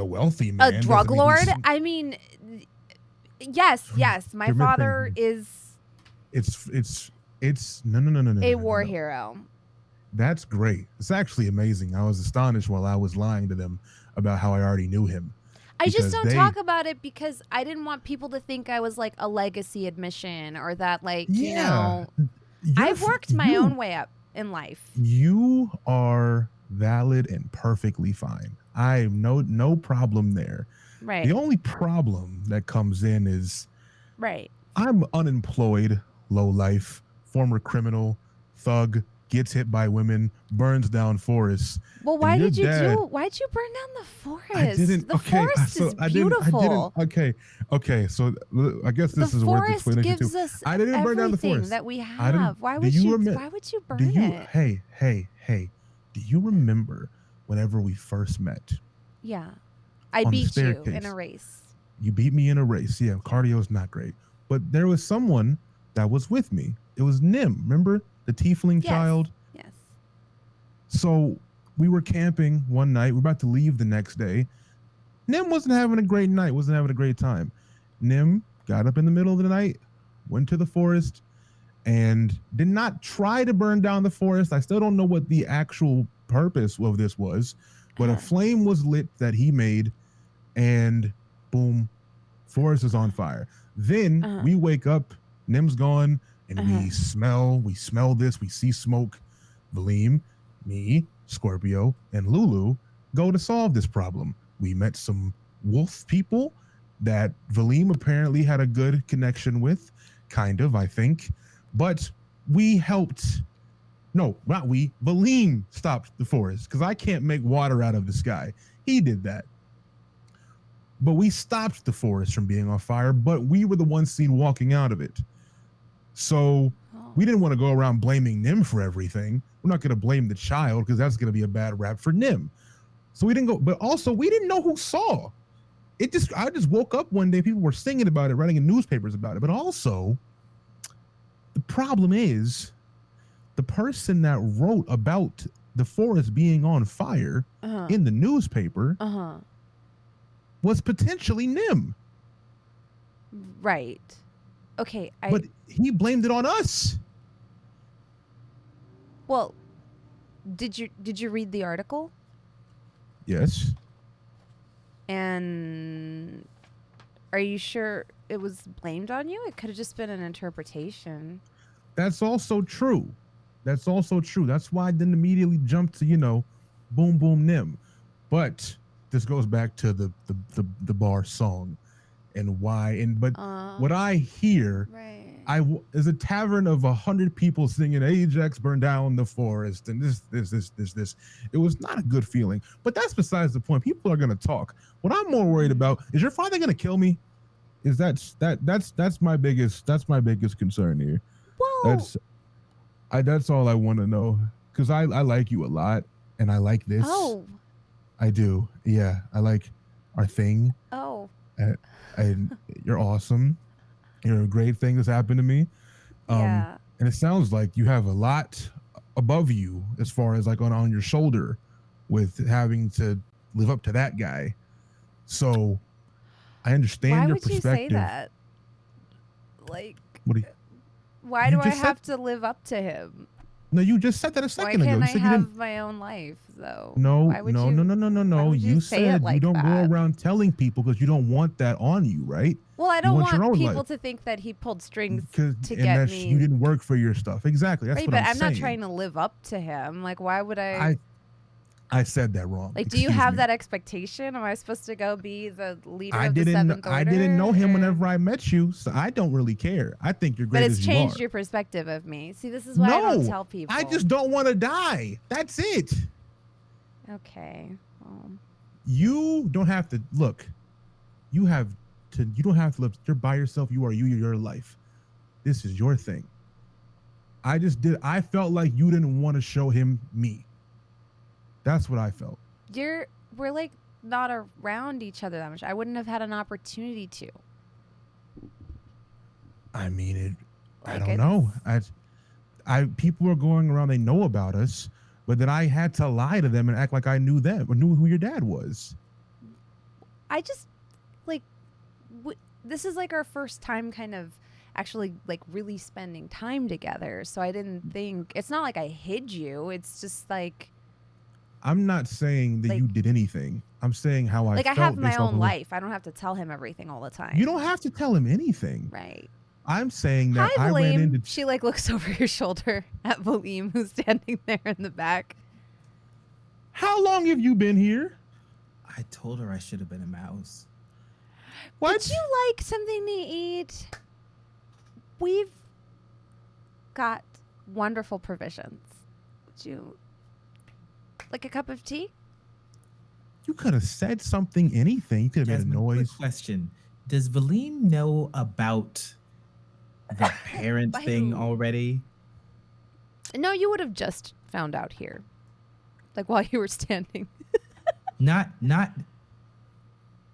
wealthy man. A drug lord? I mean, yes. My father is. It's no. A war hero. That's great. It's actually amazing. I was astonished while I was lying to them about how I already knew him. I just don't talk about it because I didn't want people to think I was like a legacy admission or that, like, you know, I've worked my own way up in life. You are valid and perfectly fine. I have no problem there. Right. The only problem that comes in is I'm unemployed, low life, former criminal, thug, gets hit by women, burns down forests. Well, why'd you burn down the forest? I didn't. The forest is beautiful. Okay. So I guess this is worth explaining too. I didn't burn down the forest that we have. Why would you burn it? Hey. Do you remember whenever we first met? Yeah. I beat you in a race. You beat me in a race. Yeah, cardio's not great. But there was someone that was with me. It was Nim. Remember? The tiefling child? Yes. So we were camping one night. We're about to leave the next day. Nim wasn't having a great night, wasn't having a great time. Nim got up in the middle of the night, went to the forest, and did not try to burn down the forest. I still don't know what the actual purpose of this was, but a flame was lit that he made, and boom, forest is on fire. Then we wake up, Nim's gone, and we smell this, we see smoke. Valym, me, Scorpio, and Lulu go to solve this problem. We met some wolf people that Valym apparently had a good connection with, kind of, I think. But we helped, no, not we, Valym stopped the forest because I can't make water out of the sky. He did that. But we stopped the forest from being on fire, but we were the ones seen walking out of it. So we didn't want to go around blaming Nim for everything. We're not going to blame the child because that's going to be a bad rap for Nim. So we didn't go, but also we didn't know who saw. I just woke up one day, people were singing about it, writing in newspapers about it. But also, the problem is the person that wrote about the forest being on fire in the newspaper was potentially Nim. Right. Okay. But he blamed it on us. Well, did you read the article? Yes. And are you sure it was blamed on you? It could have just been an interpretation. That's also true. That's also true. That's why I didn't immediately jump to, boom, boom, Nim. But this goes back to the bar song and why. But what I hear is a tavern of 100 people singing Ajax burned down the forest and this. It was not a good feeling. But that's besides the point. People are gonna talk. What I'm more worried about is your father gonna kill me? That's my biggest concern here. Well, that's all I want to know. Because I like you a lot and I like this. Oh. I do. Yeah. I like our thing. Oh. And you're awesome. You're a great thing that's happened to me. Yeah. And it sounds like you have a lot above you as far as like on your shoulder with having to live up to that guy. So I understand your perspective. Why would you say that? Like, why do I have to live up to him? No, you just said that a second ago. Why can't I have my own life, though? No. You said you don't go around telling people because you don't want that on you, right? Well, I don't want people to think that he pulled strings to get me. You didn't work for your stuff. Exactly. That's what I'm saying. But I'm not trying to live up to him. Like, why would I? I said that wrong. Like, do you have that expectation? Am I supposed to go be the leader of the Seventh Order? I didn't know him whenever I met you, so I don't really care. I think you're great as you are. But it's changed your perspective of me. See, this is why I don't tell people. I just don't want to die. That's it. Okay. Well. You don't have to look. You don't have to live. You're by yourself. You are you. You're your life. This is your thing. I felt like you didn't want to show him me. That's what I felt. We're like not around each other that much. I wouldn't have had an opportunity to. I mean, I don't know. People are going around. They know about us, but then I had to lie to them and act like I knew them or knew who your dad was. I just this is like our first time kind of actually like really spending time together. So I didn't think it's not like I hid you. It's just like. I'm not saying that you did anything. I'm saying how I felt. Like I have my own life. I don't have to tell him everything all the time. You don't have to tell him anything. Right. I'm saying that Hi, I ran into. She like looks over your shoulder at Valym, who's standing there in the back. How long have you been here? I told her I should have been a mouse. What? Would you like something to eat? We've got wonderful provisions. Would you like a cup of tea? You could have said something, anything. You could have made a noise. Quick question. Does Valym know about the parent thing already? No, you would have just found out here. Like while you were standing. Not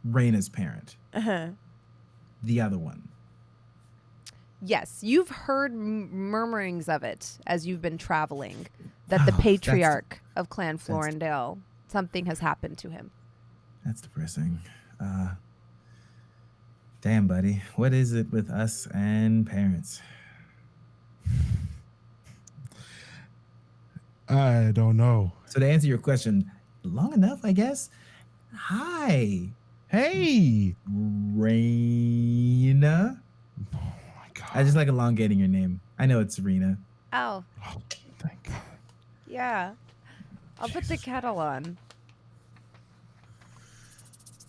Raina's parent. Uh-huh. The other one. Yes, you've heard murmurings of it as you've been traveling. That the patriarch of Clan Florendale, something has happened to him. That's depressing. Damn, buddy. What is it with us and parents? I don't know. So to answer your question, long enough, I guess. Hi. Hey. Raina. Oh my God. I just like elongating your name. I know it's Rina. Oh. Thank God. Yeah. I'll put the kettle on.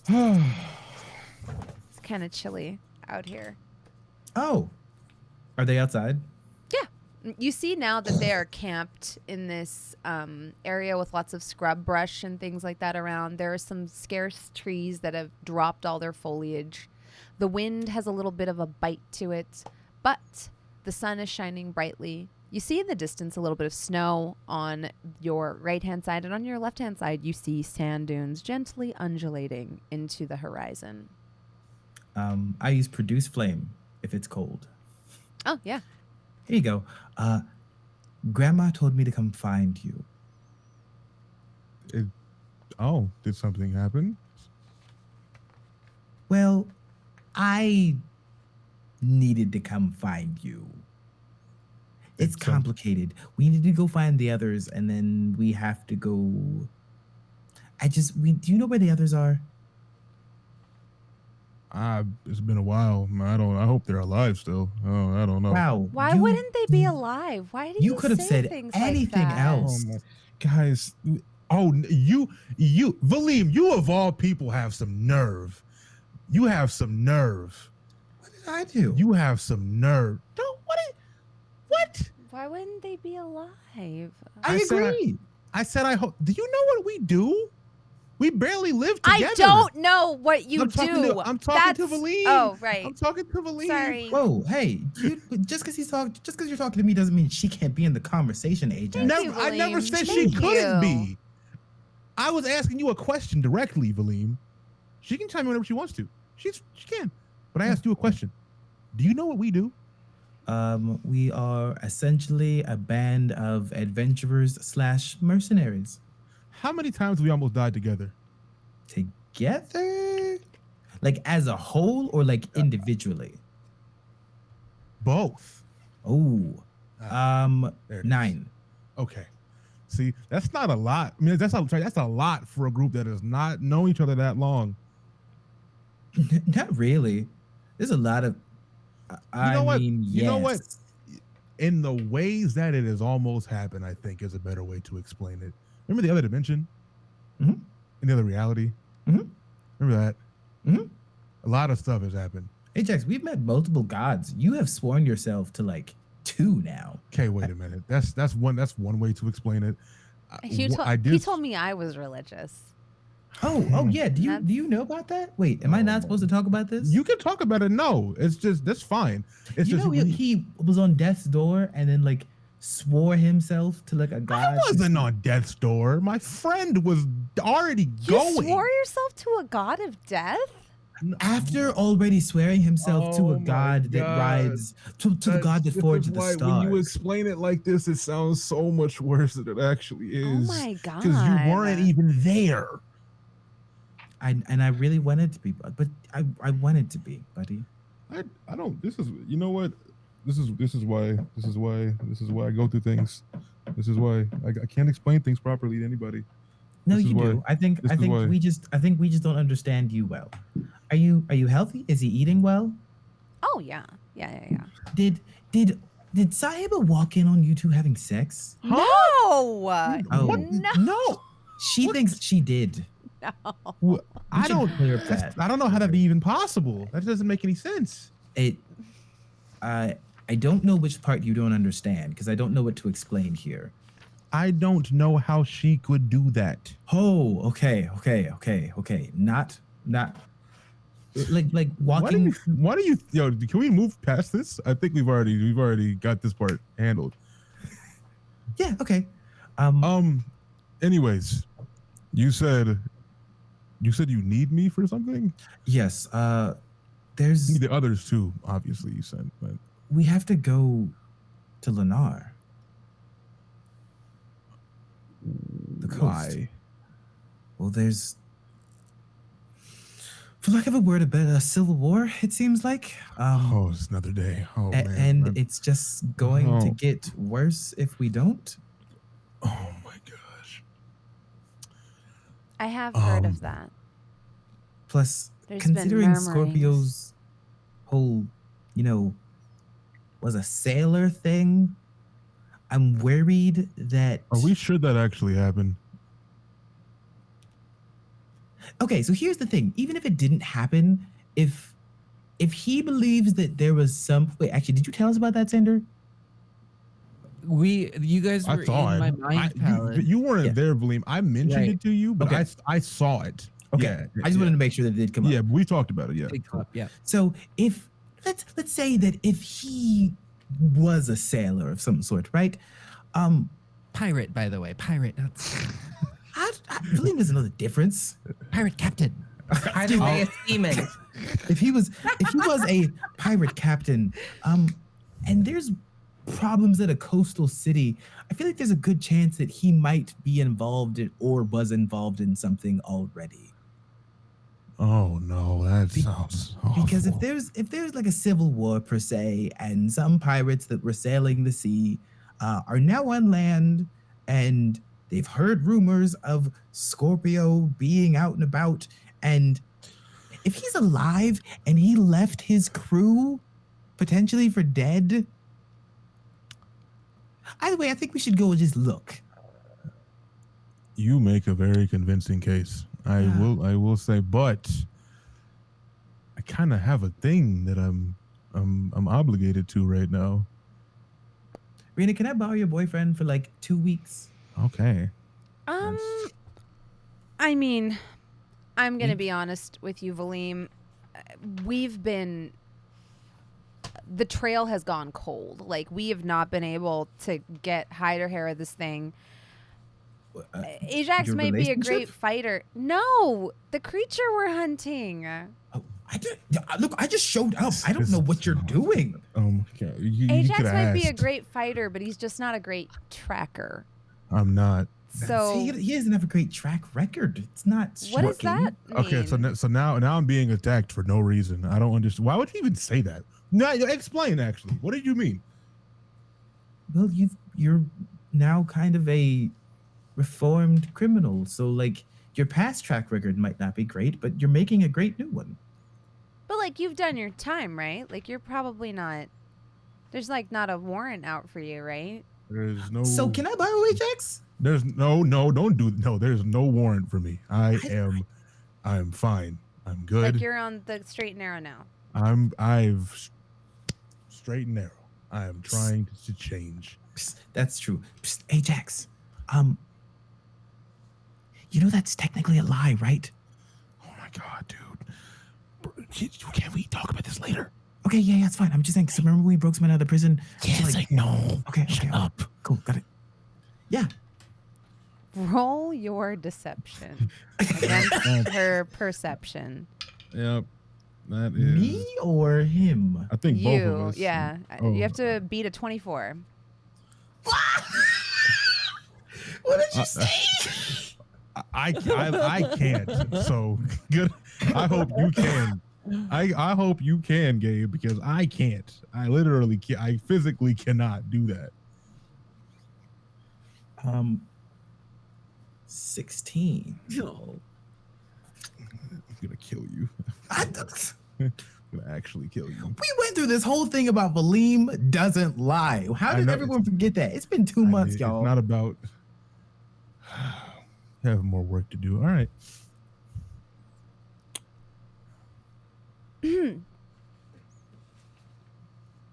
It's kind of chilly out here. Oh. Are they outside? Yeah. You see now that they are camped in this area with lots of scrub brush and things like that around. There are some scarce trees that have dropped all their foliage. The wind has a little bit of a bite to it, but the sun is shining brightly You see in the distance a little bit of snow on your right-hand side, and on your left-hand side, you see sand dunes gently undulating into the horizon. I use produce flame if it's cold. Oh, yeah. Here you go. Grandma told me to come find you. Did something happen? Well, I needed to come find you. It's complicated. We need to go find the others, and then we have to go. Do you know where the others are? It's been a while. I hope they're alive still. Oh, I don't know. Wow. Why wouldn't they be alive? Why did you could have said anything else? Guys, you, Valym, you of all people have some nerve. You have some nerve. What did I do? You have some nerve. What? Why wouldn't they be alive? I agree. I said I hope. Do you know what we do? We barely live together. I don't know what you do. I'm talking to Valym. Oh, right. I'm talking to Valym. Sorry. Whoa, hey! Just because you're talking to me doesn't mean she can't be in the conversation, Ajax. I never said she couldn't be. I was asking you a question directly, Valym. She can chime in whenever she wants to. She can. But I asked you a question. Do you know what we do? We are essentially a band of adventurers / mercenaries. How many times have we almost died together? Together? Like as a whole or like individually? Both. Oh, 9. Okay. See, that's not a lot. I mean, that's a lot for a group that has not known each other that long. Not really. There's a lot of. You know what? Yes. You know what? In the ways that it has almost happened, I think is a better way to explain it. Remember the other dimension? Mm-hmm. In the other reality? Mm-hmm. Remember that? Mm-hmm. A lot of stuff has happened. Ajax, we've met multiple gods. You have sworn yourself to like 2 now. Okay, wait a minute. That's one way to explain it. He told me I was religious. Oh yeah. Do you know about that? Wait, am I not supposed to talk about this? You can talk about it. No, that's fine. It's you just know he was on death's door and then like swore himself to like a god. I wasn't on death's door. My friend was already going. You swore yourself to a god of death? After already swearing himself to a god that rides to the god that forged the stars. When you explain it like this, it sounds so much worse than it actually is. Oh my god! Because you weren't even there. I really wanted to be, but I wanted to be, buddy. I don't. This is, you know what? This is why I go through things. This is why I can't explain things properly to anybody. No, you do. I think we just don't understand you well. Are you healthy? Is he eating well? Oh yeah. Did Sahiba walk in on you two having sex? Huh? No. Oh. No. She thinks she did. No. I don't know how that'd be even possible. That doesn't make any sense. I don't know which part you don't understand because I don't know what to explain here. I don't know how she could do that. Oh, okay. Not like walking. Why do you can we move past this? I think we've already got this part handled. Yeah, okay. Anyways, you said you need me for something? Yes. There's the others too, obviously you said, but we have to go to Lennar. The coast. Why? Well, there's, for lack of a word, a civil war, it seems like. It's another day. Oh, man. And it's just going to get worse if we don't. Oh my gosh. I have heard of that. Plus, There's considering been Scorpio's whole, was a sailor thing, I'm worried that... Are we sure that actually happened? Okay, so here's the thing. Even if it didn't happen, if he believes that there was some... Wait, actually, did you tell us about that, Xander? You guys were in my mind palace. You weren't there, Valym. I mentioned it to you, but I saw it. Okay, yeah, I just wanted to make sure that it did come up. Yeah, we talked about it. Yeah. Yeah. So if let's say that if he was a sailor of some sort, right? Pirate, by the way. Pirate. That's Valym doesn't know the difference. pirate captain. I'd say a seaman. If he was a pirate captain, and there's problems at a coastal city, I feel like there's a good chance that he might be involved in or was involved in something already. Oh no, that sounds awful. Because if there's like a civil war per se, and some pirates that were sailing the sea are now on land, and they've heard rumors of Scorpio being out and about, and if he's alive and he left his crew potentially for dead, either way, I think we should go and just look. You make a very convincing case. I will say, but I kind of have a thing that I'm obligated to right now. Rina, can I borrow your boyfriend for like 2 weeks? Okay. I mean, I'm gonna be honest with you, Valym. The trail has gone cold. Like, we have not been able to get hide or hair of this thing. Ajax your might be a great relationship? fighter. No, the creature we're hunting. Oh, look, I just showed up. I don't know what you're doing. Okay. You Ajax coulda might be a asked. great fighter, but he's just not a great tracker. I'm not. So he doesn't have a great track record. It's not. what does shocking. that mean? Okay, so now I'm being attacked for no reason. I don't understand. Why would you even say that? No, explain actually. What did you mean? Well, you're now kind of a reformed criminal. So like your past track record might not be great, but you're making a great new one. But like, you've done your time, right? Like, you're probably not. There's like not a warrant out for you, right? There's no. So can I borrow Ajax? There's don't do no. There's no warrant for me. I'm fine. I'm good. Like, you're on the straight and narrow now. I've straight and narrow. I am trying to change. Psst, that's true. Psst, Ajax, you know that's technically a lie, right? Oh my god, dude. Can we talk about this later? Okay, yeah, it's fine. I'm just saying. So remember when we broke someone out of prison? Yeah, it's like no. Okay, Shut up. Cool, got it. Yeah. Roll your deception against her perception. Yep. That is Me or him? I think both of us. Yeah. Oh. You have to beat a 24. What did you say? I can't. So good. I hope you can. I hope you can, Gabe, because I can't. I literally can't. I physically cannot do that. 16. No. I'm gonna kill you. I, I'm gonna actually kill you. we went through this whole thing about Valym doesn't lie. How I did know, everyone forget that? It's been 2 months, y'all. It's not about. I have more work to do. All right.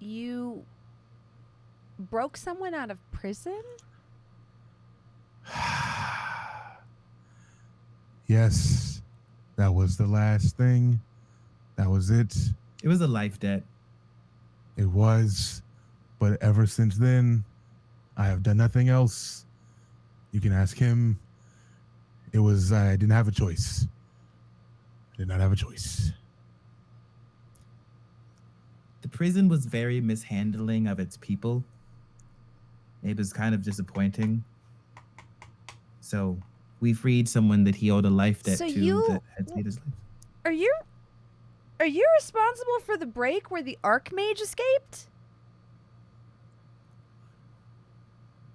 You broke someone out of prison? Yes, that was the last thing. That was it. It was a life debt. It was, but ever since then, I have done nothing else. You can ask him. It was, I didn't have a choice. I did not have a choice. The prison was very mishandling of its people. It was kind of disappointing. So we freed someone that he owed a life debt So to you- that had saved his life. Are you responsible for the break where the Archmage escaped?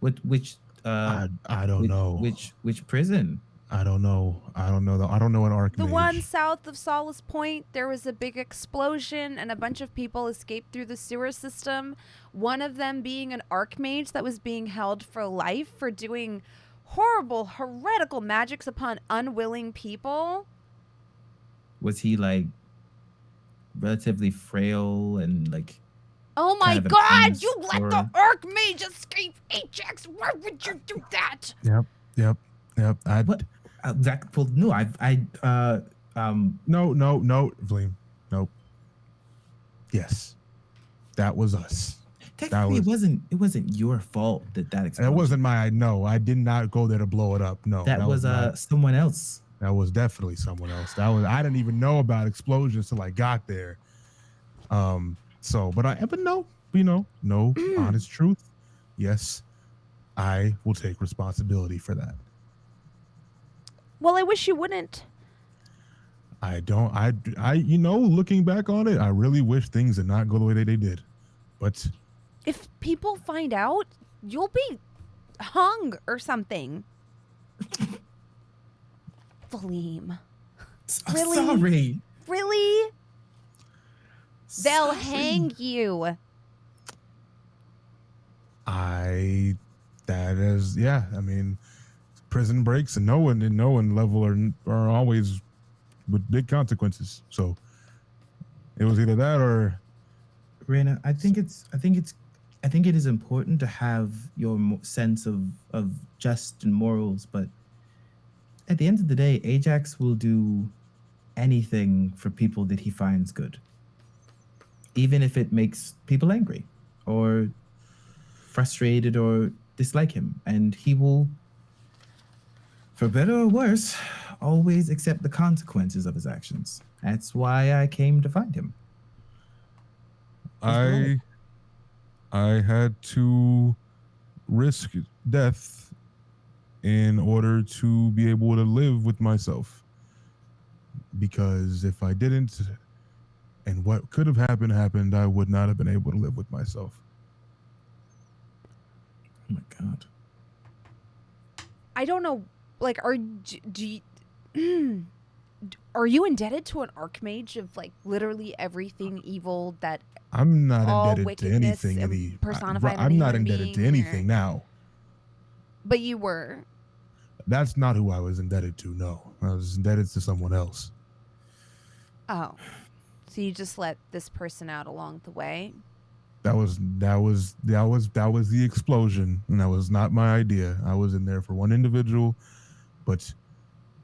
Which I don't know. Which prison? I don't know. I don't know an Archmage. The one south of Solace Point, there was a big explosion and a bunch of people escaped through the sewer system. One of them being an Archmage that was being held for life for doing horrible, heretical magics upon unwilling people. Was he like relatively frail and like? Oh my kind of an god, you let the unsure- Archmage escape, Ajax! Why would you do that? Yep. What? That well, no, no, Valym. Nope. Yes. That was us. Technically, it wasn't your fault that exploded. It wasn't my. No, I did not go there to blow it up. No, that was someone else. That was definitely someone else. I didn't even know about explosions till I got there. But no, no honest truth. Yes, I will take responsibility for that. Well, I wish you wouldn't. I don't. Looking back on it, I really wish things did not go the way they did. But if people find out, you'll be hung or something. Valym. Really? Sorry. Really? They'll Sorry. hang you. I mean, prison breaks and no one level are always with big consequences. So it was either that or Rina, I think it is important to have your sense of just and morals, but at the end of the day, Ajax will do anything for people that he finds good, even if it makes people angry or frustrated or dislike him, and he will, for better or worse, always accept the consequences of his actions. That's why I came to find him. I had to risk death in order to be able to live with myself. Because if I didn't, and what could have happened, I would not have been able to live with myself. Oh my God. I don't know. Like, are you indebted to an archmage of like literally everything evil that? I'm not all indebted to anything. Personified. I'm not indebted to anything now. But you were. That's not who I was indebted to. No, I was indebted to someone else. Oh, so you just let this person out along the way? That was the explosion, and that was not my idea. I was in there for one individual, but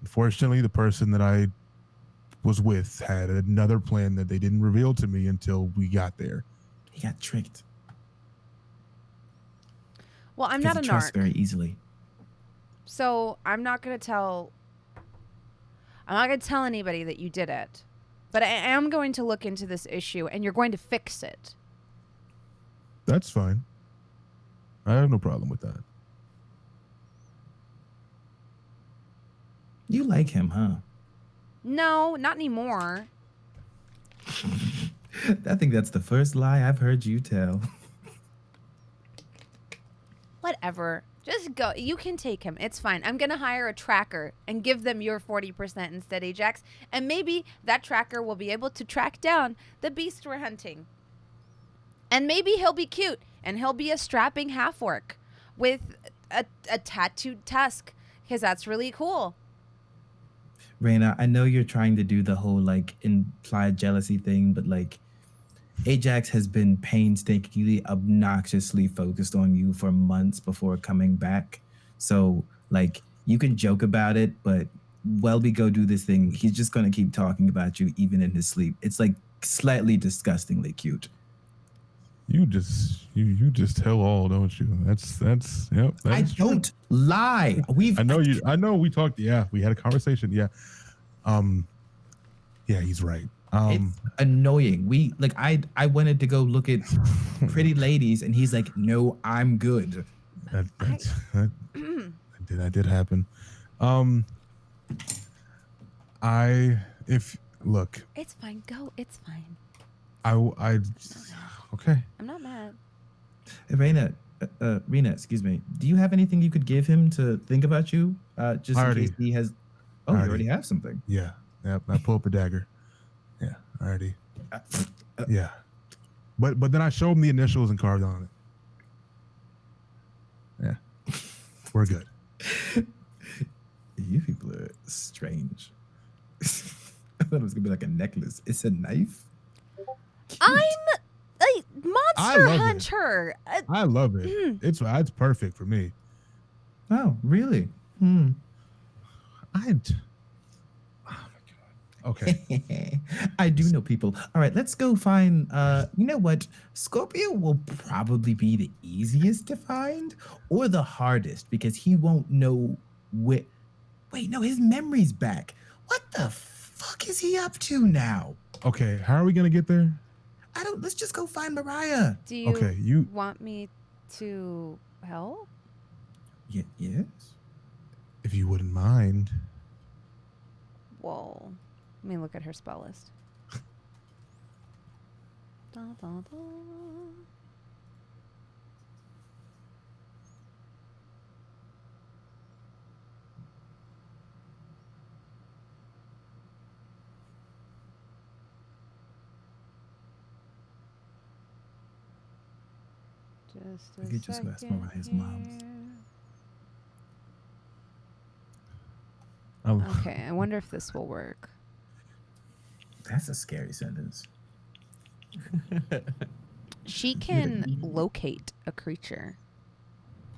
unfortunately, the person that I was with had another plan that they didn't reveal to me until we got there. He got tricked. Well, I'm not a narc. Very easily. So I'm not gonna tell anybody that you did it, but I am going to look into this issue, and you're going to fix it. That's fine. I have no problem with that. You like him, huh? No, not anymore. I think that's the first lie I've heard you tell. Whatever. Just go. You can take him. It's fine. I'm going to hire a tracker and give them your 40% instead, Ajax. And maybe that tracker will be able to track down the beast we're hunting. And maybe he'll be cute. And he'll be a strapping half-orc with a tattooed tusk. Because that's really cool. Rina, I know you're trying to do the whole like implied jealousy thing, but like Ajax has been painstakingly, obnoxiously focused on you for months before coming back. So like you can joke about it, but while we go do this thing, he's just gonna keep talking about you even in his sleep. It's like slightly disgustingly cute. You just tell all, don't you? That's yep. I don't lie. I know we talked. Yeah, we had a conversation. Yeah. Yeah, he's right. It's annoying. I wanted to go look at pretty ladies, and he's like, "No, I'm good." That did happen. Look. It's fine. Go. It's fine. Okay. I'm not mad. Rina, excuse me. Do you have anything you could give him to think about you? Just in case he has. Oh, you already have something. Yeah. Yep. I pull up a dagger. Yeah. Already. Yeah. But then I show him the initials and carved on it. Yeah. We're good. You people are strange. I thought it was gonna be like a necklace. It's a knife. Cute. I'm a monster hunter. I love it. It's perfect for me. Oh, really? Oh my God. Okay. I do know people. All right, let's go find. You know what? Scorpio will probably be the easiest to find, or the hardest, because he won't know where. Wait, no, his memory's back. What the fuck is he up to now? Okay, how are we gonna get there? I don't. Let's just go find Mariah. Do you Okay, you want me to help? Yes. if you wouldn't mind. Whoa. Let me look at her spell list. Da, da, da. I could just ask Mariah's mom. Oh, Okay, I wonder if this will work. That's a scary sentence. She can locate a creature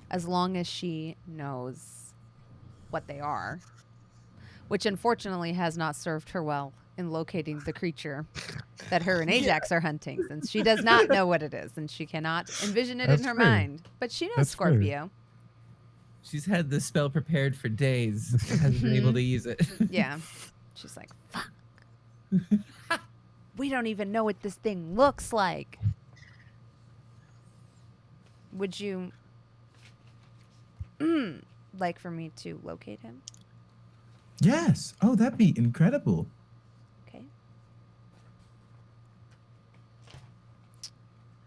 as long as she knows what they are, which unfortunately has not served her well in locating the creature that her and Ajax are hunting, since she does not know what it is and she cannot envision it That's in her fair. mind. But she knows That's fair. Scorpio. She's had this spell prepared for days. Hasn't been able to use it. Yeah. She's like, fuck. We don't even know what this thing looks like. Would you like for me to locate him? Yes. Oh, that'd be incredible. Okay.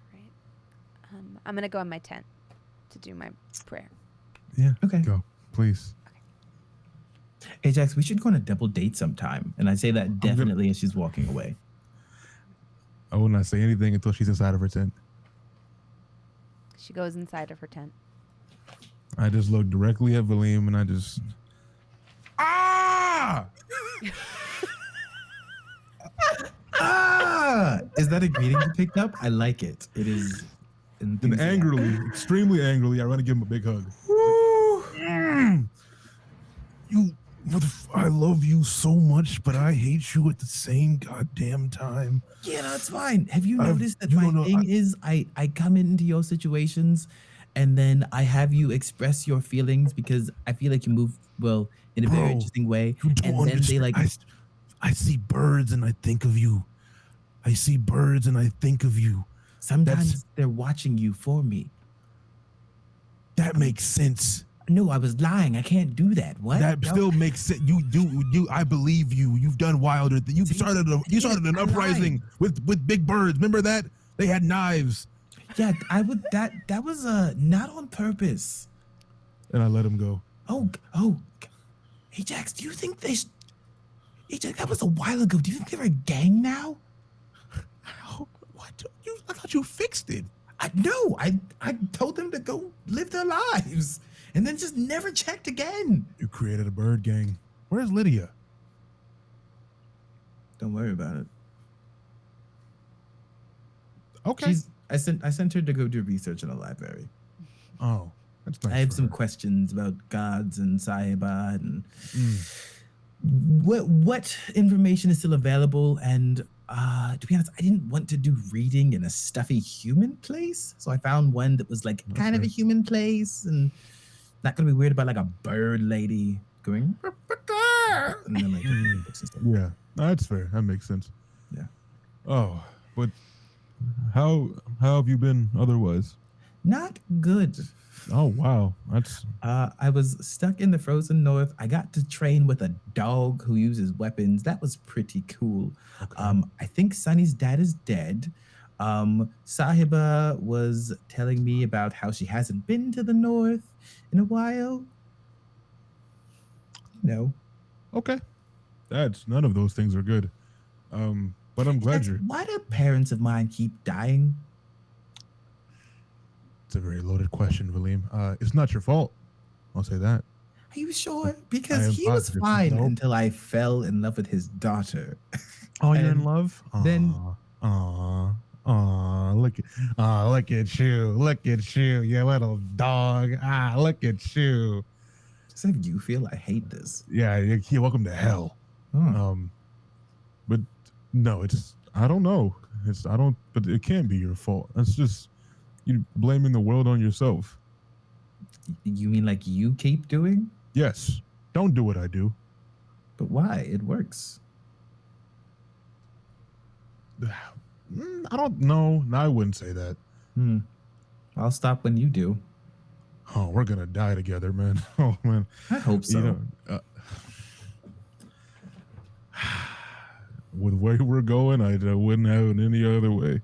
All right. I'm gonna go in my tent to do my prayer. yeah. Okay. Go, please. Ajax, we should go on a double date sometime. And I say that definitely as she's walking away. I will not say anything until she's inside of her tent. She goes inside of her tent. I just look directly at Valym and I just Is that a greeting you picked up? I like it. It is. then angrily, extremely angrily, I run to give him a big hug. I love you so much, but I hate you at the same goddamn time. Yeah, that's fine. Have you I've- noticed that you my don't know, thing is I come into your situations and then I have you express your feelings because I feel like you move well in a very Bro, interesting way. You don't And then they understand. like I see birds and I think of you. I see birds and I think of you. sometimes they're watching you for me. That makes sense. No, I was lying. I can't do that. What? That No. still makes sense. You do. I believe you. You've done wilder. You See, started an I uprising with big birds. Remember that? They had knives. Yeah, I would. That was not on purpose. And I let him go. Oh, Ajax, do you think they? Ajax, that was a while ago. Do you think they're a gang now? What? I thought you fixed it. No, I told them to go live their lives and then just never checked again. You created a bird gang. Where's Lydia? Don't worry about it. Okay. I sent her to go do research in a library. Oh, that's nice. I have for some her. questions about gods and Sahiba and Mm. what information is still available. And to be honest, I didn't want to do reading in a stuffy human place, so I found one that was like kind of a Okay. human place and not gonna be weird about like a bird lady going and then like books and stuff. Yeah, no, that's fair. That makes sense. Yeah. Oh, but how have you been otherwise? Not good. Oh wow, that's I was stuck in the frozen north. I got to train with a dog who uses weapons. That was pretty cool. okay. I think Sunny's dad is dead. Sahiba was telling me about how she hasn't been to the north in a while. No. Okay. That's none of those things are good. But I'm glad you're. Why do parents of mine keep dying? It's a very loaded question, Valym. It's not your fault. I'll say that. Are you sure? I Because am he was positive. fine Nope. until I fell in love with his daughter. Oh, you're in And love? then- Look at you, you little dog. Look at you. Just like you feel, I hate this. Yeah, you're welcome to hell. Hmm. No, I don't know. But it can't be your fault. That's just you blaming the world on yourself. You mean like you keep doing? Yes. Don't do what I do. But why? It works. I don't know. No, I wouldn't say that. I'll stop when you do. Oh, we're gonna die together, man. Oh man. I hope so. You know, with where we're going, I wouldn't have it any other way.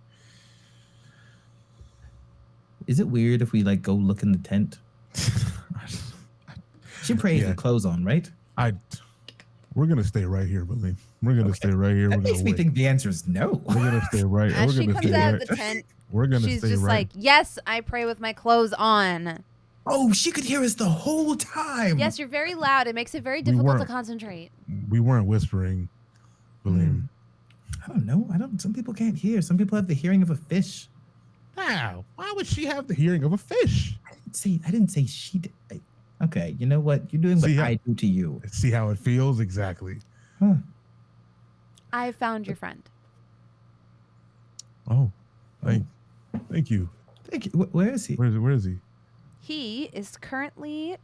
Is it weird if we like go look in the tent? She prayed with clothes on, right? We're gonna stay right here, Valym. We're gonna stay right here. That makes me think the answer is no. We're gonna stay right. As we're she gonna comes stay out right. of the tent, We're gonna she's stay just right. like, yes, I pray with my clothes on. Oh, she could hear us the whole time. Yes, you're very loud. It makes it very difficult to concentrate. We weren't whispering, Valym. I don't know. Some people can't hear. Some people have the hearing of a fish. Wow. Why would she have the hearing of a fish? I didn't say she did. Okay, you know what? You're doing what I do to you. See how it feels? Exactly. Huh. I found your friend. Oh, thank you. Thank you. Where is he? Where is he? He is currently,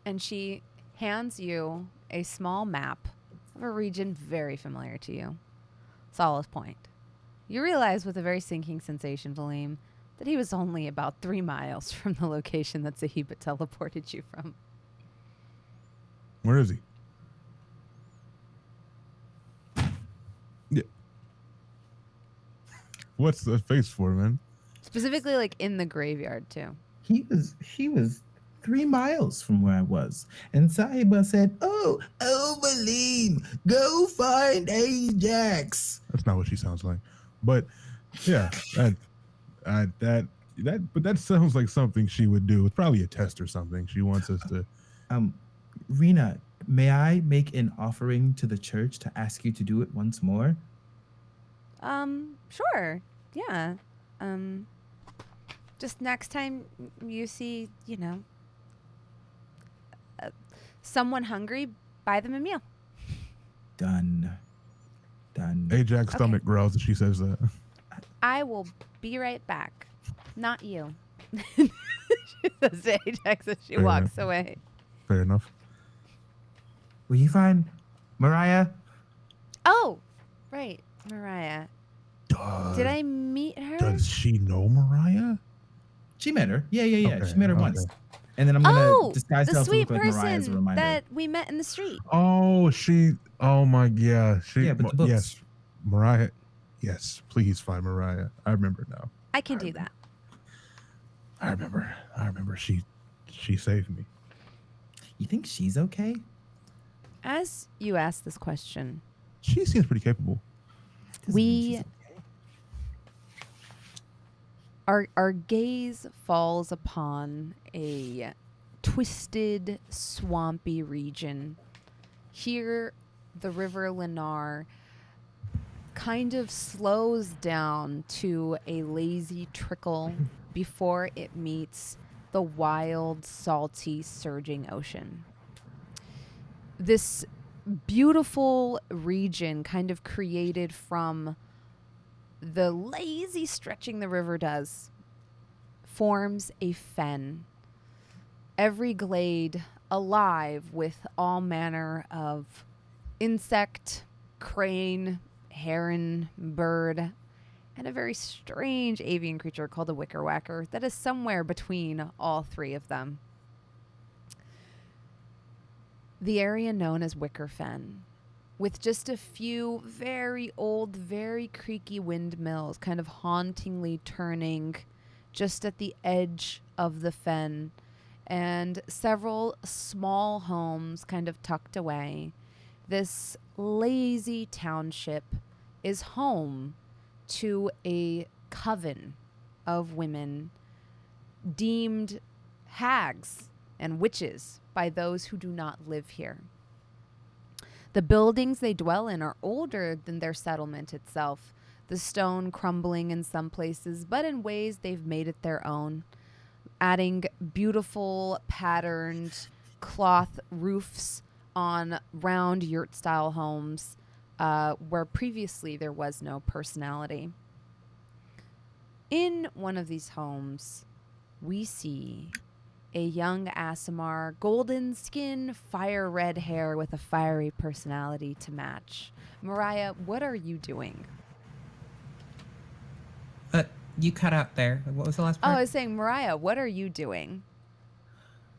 and she hands you a small map of a region very familiar to you. Solace Point. You realize with a very sinking sensation, Valym, that he was only about 3 miles from the location that Zahiba teleported you from. Where is he? Yeah. What's the face for, man? Specifically, like in the graveyard too. He was 3 miles from where I was. And Sahiba said, Oh, Valym, go find Ajax. That's not what she sounds like. But yeah, that sounds like something she would do. It's probably a test or something. She wants us to. Rina, may I make an offering to the church to ask you to do it once more? Sure. Yeah. Just next time you see, someone hungry, buy them a meal. Done. Ajax stomach growls and she says that. I will be right back. Not you. She says to Ajax as she walks away. Fair enough. Will you find Mariah? Oh, right. Mariah. Did I meet her? Does she know Mariah? She met her. Yeah. Okay, She met her once. And then I'm gonna disguise the herself to sweet look like Mariah as a person reminder. that we met in the street. Oh, oh my, yeah. Yeah, but the books. Yes, Mariah. Yes, please find Mariah. I remember now. I can do that. I remember. She saved me. You think she's okay? As you ask this question, She seems pretty capable. Our gaze falls upon a twisted, swampy region. Here, the river Lennar kind of slows down to a lazy trickle before it meets the wild, salty, surging ocean. This beautiful region kind of created from the lazy stretching the river does forms a fen. Every glade alive with all manner of insect, crane, heron, bird, and a very strange avian creature called a Wickerwacker that is somewhere between all three of them. The area known as Wicker Fen, with just a few very old, very creaky windmills kind of hauntingly turning just at the edge of the fen, and several small homes kind of tucked away. This lazy township is home to a coven of women deemed hags and witches by those who do not live here. The buildings they dwell in are older than their settlement itself, the stone crumbling in some places, but in ways they've made it their own, adding beautiful patterned cloth roofs on round yurt-style homes, where previously there was no personality. In one of these homes, we see a young Aasimar, golden skin, fire red hair with a fiery personality to match. Mariah, what are you doing? You cut out there. What was the last part? Oh, I was saying, Mariah, what are you doing?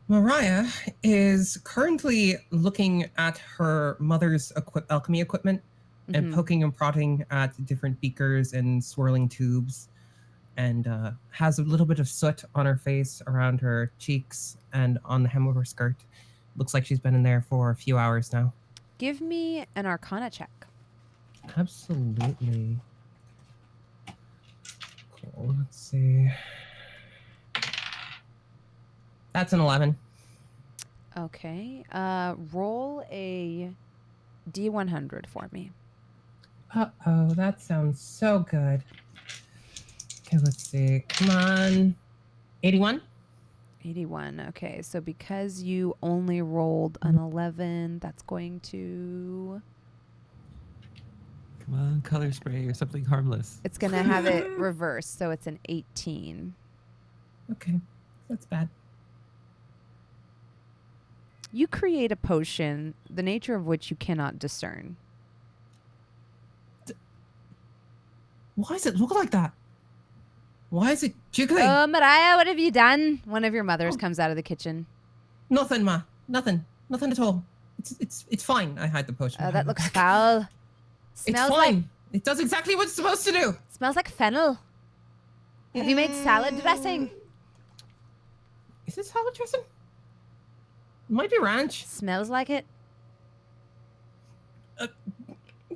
Mariah is currently looking at her mother's alchemy equipment and poking and prodding at different beakers and swirling tubes, and has a little bit of soot on her face, around her cheeks, and on the hem of her skirt. Looks like she's been in there for a few hours now. Give me an Arcana check. Absolutely. Cool. Let's see. That's an 11. Okay. Roll a D100 for me. Uh-oh, that sounds so good. Okay, let's see. Come on. 81? 81. Okay, so because you only rolled an 11, that's going to... Come on, color spray or something harmless. It's going to have it reversed, so it's an 18. Okay, that's bad. You create a potion, the nature of which you cannot discern. Why does it look like that? Why is it jiggling? Oh, Mariah, what have you done? One of your mothers comes out of the kitchen. Nothing, Ma. Nothing. Nothing at all. It's fine. I hide the potion. Oh, that looks foul. It's fine. It does exactly what it's supposed to do. Smells like fennel. Have you made salad dressing? Is this salad dressing? Might be ranch. Smells like it.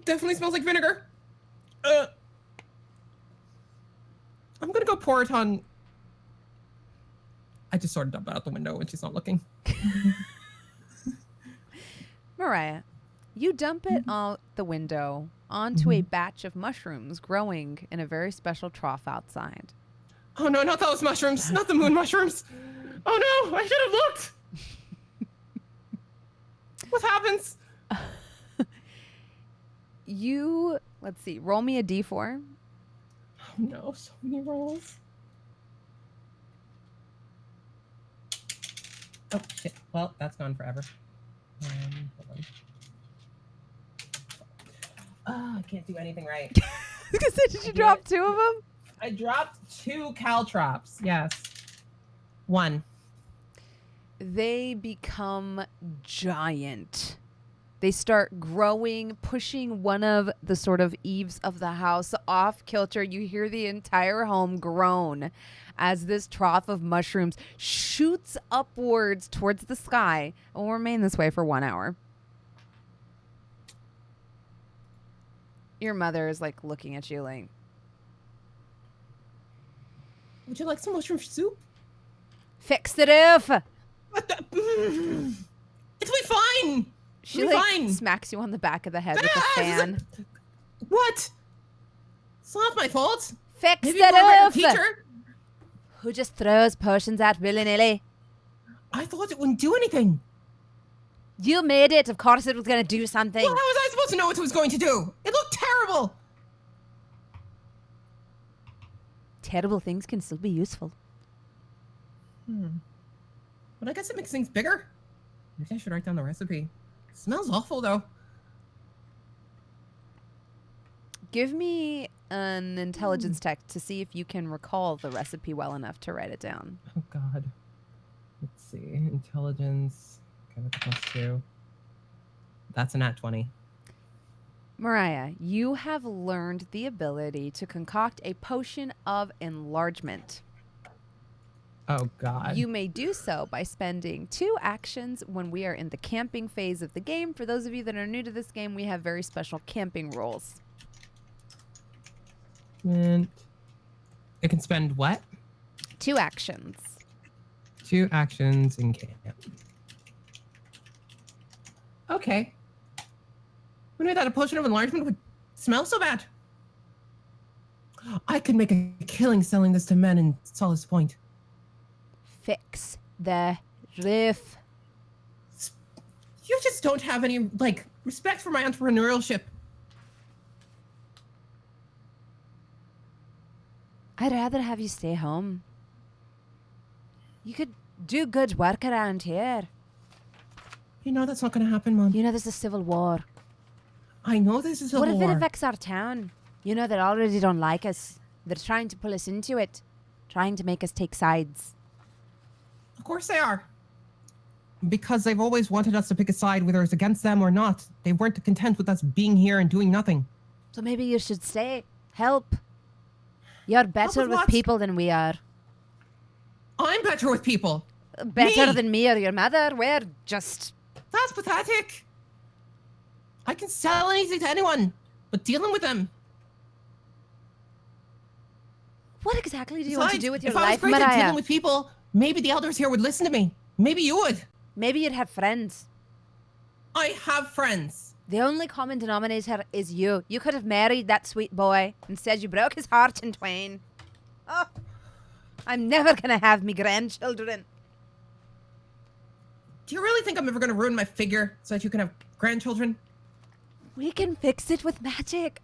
Definitely smells like vinegar. I'm gonna go pour it on. I just sort of dump it out the window when she's not looking. Mariah, you dump it out the window onto a batch of mushrooms growing in a very special trough outside. Oh no, not those mushrooms. Not the moon mushrooms. Oh no, I should have looked. What happens? Let's see, roll me a d4. Oh no, so many rolls. Oh shit, well, that's gone forever. Hold on. Oh, I can't do anything right. Did you drop 2 of them? I dropped 2 caltrops, yes. 1. They become giant. They start growing, pushing one of the sort of eaves of the house off kilter. You hear the entire home groan as this trough of mushrooms shoots upwards towards the sky and will remain this way for 1 hour. Your mother is like looking at you like, would you like some mushroom soup? fix the roof. What the? It'll be fine. She like smacks you on the back of the head with a fan. What? It's not my fault. Fix Maybe the roof. Teacher. Who just throws potions out willy-nilly? I thought it wouldn't do anything. You made it. Of course it was going to do something. Well, how was I supposed to know what it was going to do? It looked terrible. Terrible things can still be useful. But I guess it makes things bigger. Maybe I should write down the recipe. It smells awful, though. Give me an intelligence check to see if you can recall the recipe well enough to write it down. Oh, God. Let's see. Intelligence. Okay, that's +2. That's a nat 20. Mariah, you have learned the ability to concoct a potion of enlargement. Oh, God. You may do so by spending 2 actions when we are in the camping phase of the game. For those of you that are new to this game, we have very special camping rules. And it can spend what? 2 actions. 2 actions in camp. Okay. Who knew that a potion of enlargement would smell so bad? I could make a killing selling this to men in Solace Point. Fix the roof. You just don't have any, respect for my entrepreneurship. I'd rather have you stay home. You could do good work around here. You know that's not going to happen, Mom. You know there's a civil war. I know this is a war. What if it affects our town? You know they already don't like us. They're trying to pull us into it. Trying to make us take sides. Of course they are. Because they've always wanted us to pick a side, whether it's against them or not. They weren't content with us being here and doing nothing. So maybe you should stay. Help. You're better with with what? people than we are. I'm better with people. Better Me? than me or your mother. We're just... That's pathetic. I can sell anything to anyone, but dealing with them. What exactly do you want to Besides, do with your if I was life, great at Mariah? dealing with people, maybe the elders here would listen to me. Maybe you would. Maybe you'd have friends. I have friends. The only common denominator is you. You could have married that sweet boy. Instead, you broke his heart in twain. Oh, I'm never going to have me grandchildren. Do you really think I'm ever going to ruin my figure so that you can have grandchildren? We can fix it with magic.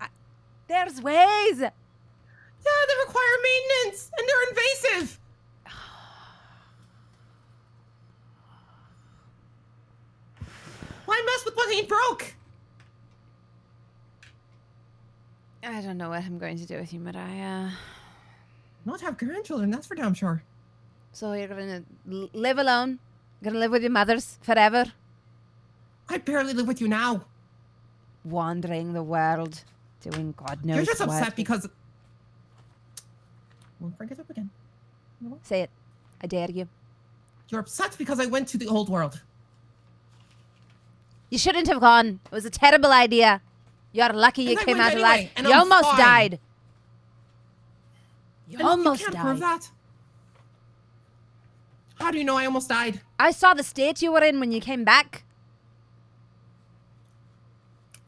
There's ways. Yeah, they require maintenance, and they're invasive. Why mess with what ain't broke? I don't know what I'm going to do with you, Mariah. Not have grandchildren, that's for damn sure. So you're going to live alone? Going to live with your mothers forever? I barely live with you now. Wandering the world, doing God knows You're just what. upset because... Won't bring it up again. No? Say it. I dare you. You're upset because I went to the old world. You shouldn't have gone. It was a terrible idea. You're lucky you And I came went out anyway, alive. and You I'm almost fine. died. You And almost you can't died. prove that. How do you know I almost died? I saw the state you were in when you came back.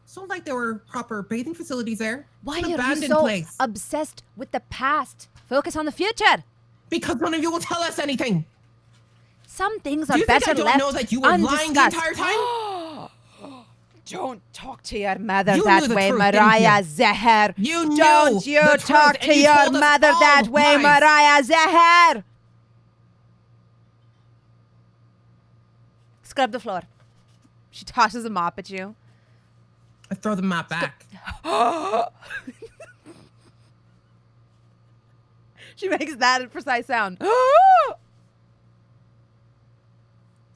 So like there were proper bathing facilities there. Why It's are an you abandoned so place. obsessed with the past? Focus on the future. Because none of you will tell us anything. Some things Do are you think better I don't left know that you were lying the undiscussed. entire time? Don't talk to your mother You that knew the way, truth, didn't Mariah you? Zahar. You knew Don't you the truth, talk and to you your told us mother all that way, lies. Mariah Zahar. Scrub the floor. She tosses a mop at you. I throw the map back. She makes that precise sound. You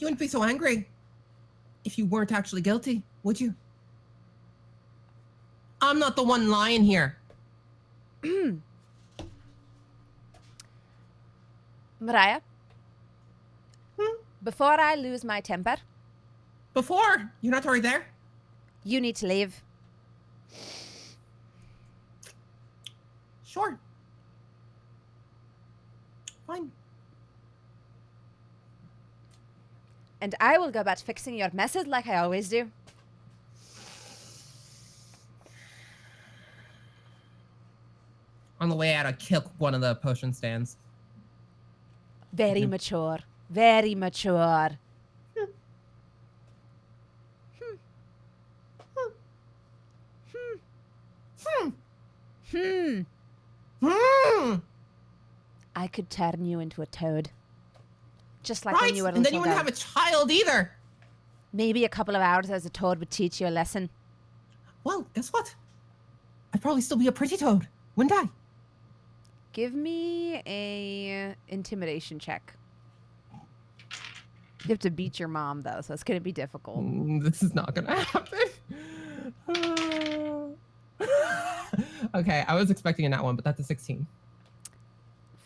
wouldn't be so angry if you weren't actually guilty, would you? I'm not the one lying here. Mariah, before I lose my temper, Before, you're not already there? you need to leave. Sure. Fine. And I will go about fixing your messes like I always do. On the way out, I kill one of the potion stands. Very mature. Very mature. I could turn you into a toad. Just like Right, when you were a and then you little wouldn't girl. have a child either. Maybe a couple of hours as a toad would teach you a lesson. Well, guess what? I'd probably still be a pretty toad, wouldn't I? Give me a intimidation check. You have to beat your mom, though, so it's going to be difficult. This is not gonna happen. Okay, I was expecting a nat one, but that's a 16.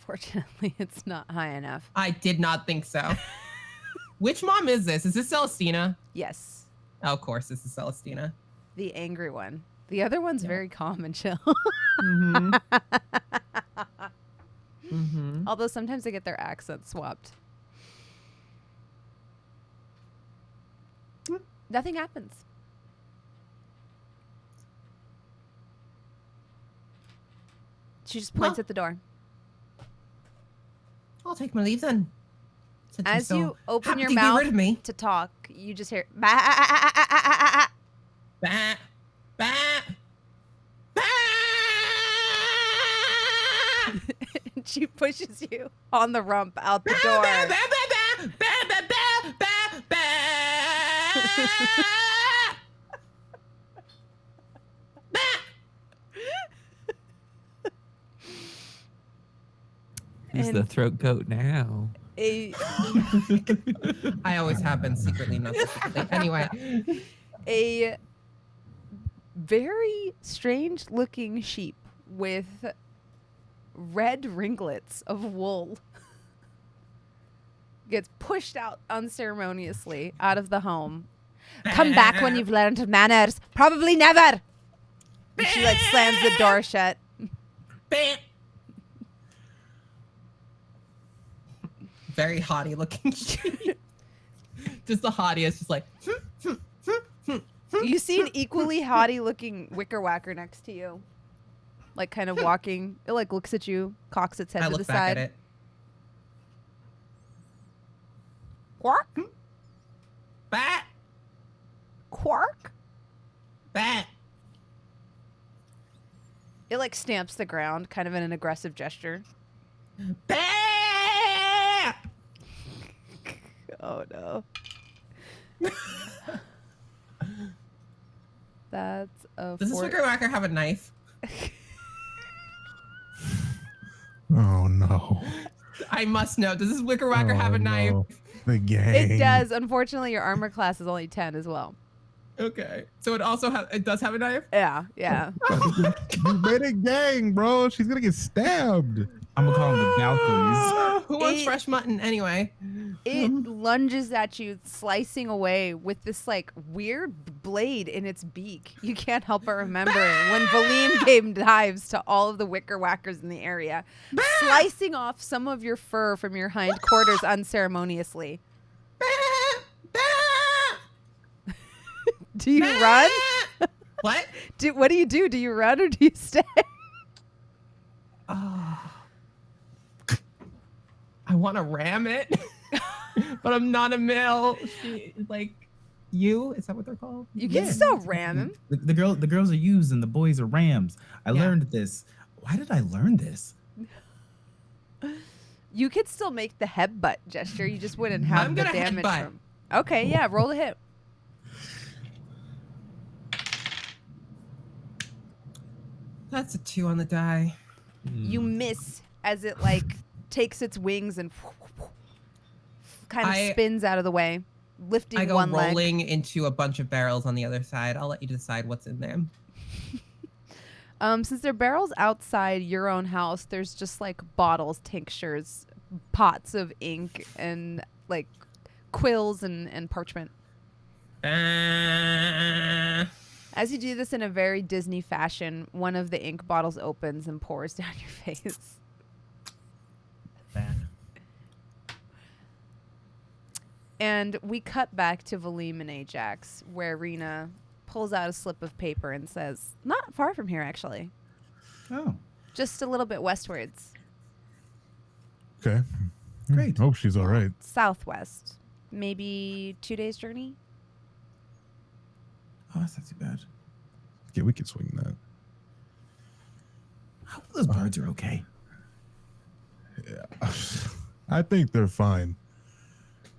Fortunately, it's not high enough. I did not think so. Which mom is this? Is this Celestina? Yes, Oh, of course, this is Celestina. the angry one. The other one's very calm and chill. Mm-hmm. Mm-hmm. Although sometimes they get their accents swapped. Nothing happens. She just points Well, at the door. I'll take my leave then. Since you're As so you open happy your to be mouth rid of me. to talk, you just hear. Bah, bah, bah. she pushes you on the rump out the door. Who's the throat goat now? I always have been secretly, not secretly. Anyway. A very strange looking sheep with red ringlets of wool gets pushed out unceremoniously out of the home. Come back when you've learned manners. Probably never. And she like slams the door shut. Very haughty looking sheep. Just the haughtiest, just like. You see an equally haughty looking Wickerwacker next to you. Like kind of walking. It like looks at you, cocks its head I to look the back side. at it. Quark? Bat. Quark? Bat. It like stamps the ground, kind of in an aggressive gesture. Bat. Oh no. That's a Does this Wickerwacker have a knife? Oh no. I must know. Does this Wickerwacker have a knife? No. The gang. It does. Unfortunately, your armor class is only 10 as well. Okay. So it does have a knife? Yeah, yeah. You made it gang, bro. She's gonna get stabbed. I'm gonna call them the Valkyries. Who wants fresh mutton anyway? It lunges at you, slicing away with this like weird blade in its beak. You can't help but remember when Valym gave knives to all of the Wickerwackers in the area, slicing off some of your fur from your hindquarters unceremoniously. Do you run? What? What do you do? Do you run or do you stay? I want to ram it, but I'm not a male. Like you? Is that what they're called? You can still ram him. The girls are ewes and the boys are rams. I learned this. Why did I learn this? You could still make the headbutt gesture. You just wouldn't have the damage from. Okay, yeah, roll a hit. That's a 2 on the die. You miss as it like takes its wings and kind of spins out of the way, lifting I go one leg. rolling into a bunch of barrels on the other side. I'll let you decide what's in them. Since there are barrels outside your own house, there's just like bottles, tinctures, pots of ink, and like quills and parchment. As you do this in a very Disney fashion, one of the ink bottles opens and pours down your face. And we cut back to Valym and Ajax, where Rina pulls out a slip of paper and says, not far from here, actually. Oh. Just a little bit westwards. Okay. Great. Hope she's all right. Southwest. Maybe 2 days' journey? Oh, that's not too bad. Yeah, we could swing that. I hope those birds are okay. Yeah. I think they're fine.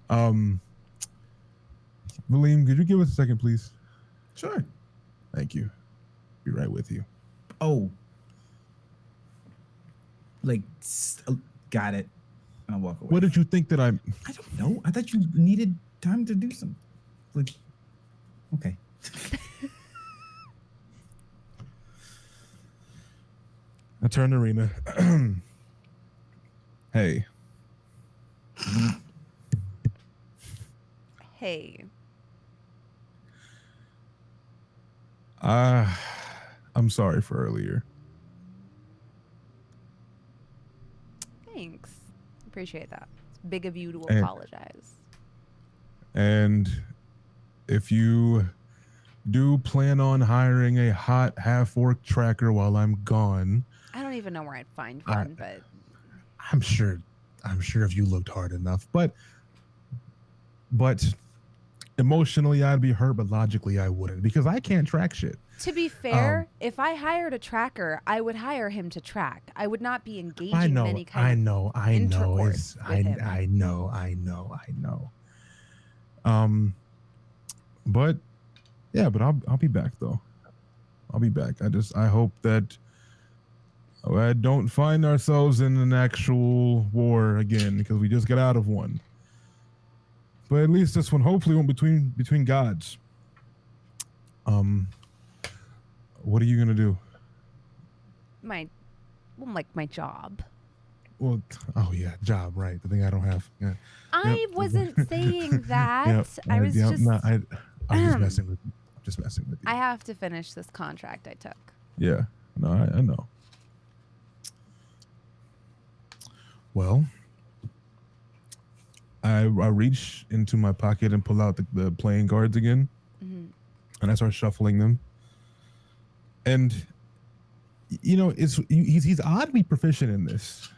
Valym, could you give us a second, please? Sure. Thank you. Be right with you. Oh. Like, got it. I'll walk away. What did you think that I don't know. I thought you needed time to do something. Like, okay. I turned to Rina. Hey. Hey. I'm sorry for earlier. Thanks. Appreciate that. It's big of you to And- apologize. And if you do plan on hiring a hot half-orc tracker while I'm gone, I don't even know where I'd find one, but I'm sure if you looked hard enough, but emotionally I'd be hurt, but logically I wouldn't, because I can't track shit. To be fair, if I hired a tracker, I would hire him to track. I would not be engaging in any kind I of know. intercourse with him. I know. But yeah, but I'll be back though. I'll be back. I hope that I don't find ourselves in an actual war again, because we just got out of one. But at least this one hopefully won't between gods. What are you gonna do? My job. Well, oh yeah, job, right? The thing I don't have. Yeah. I wasn't saying that. I was just. I'm just messing with you. I have to finish this contract I took. Yeah. No, I know. Well, I reach into my pocket and pull out the playing cards again, and I start shuffling them. And you know, he's oddly proficient in this.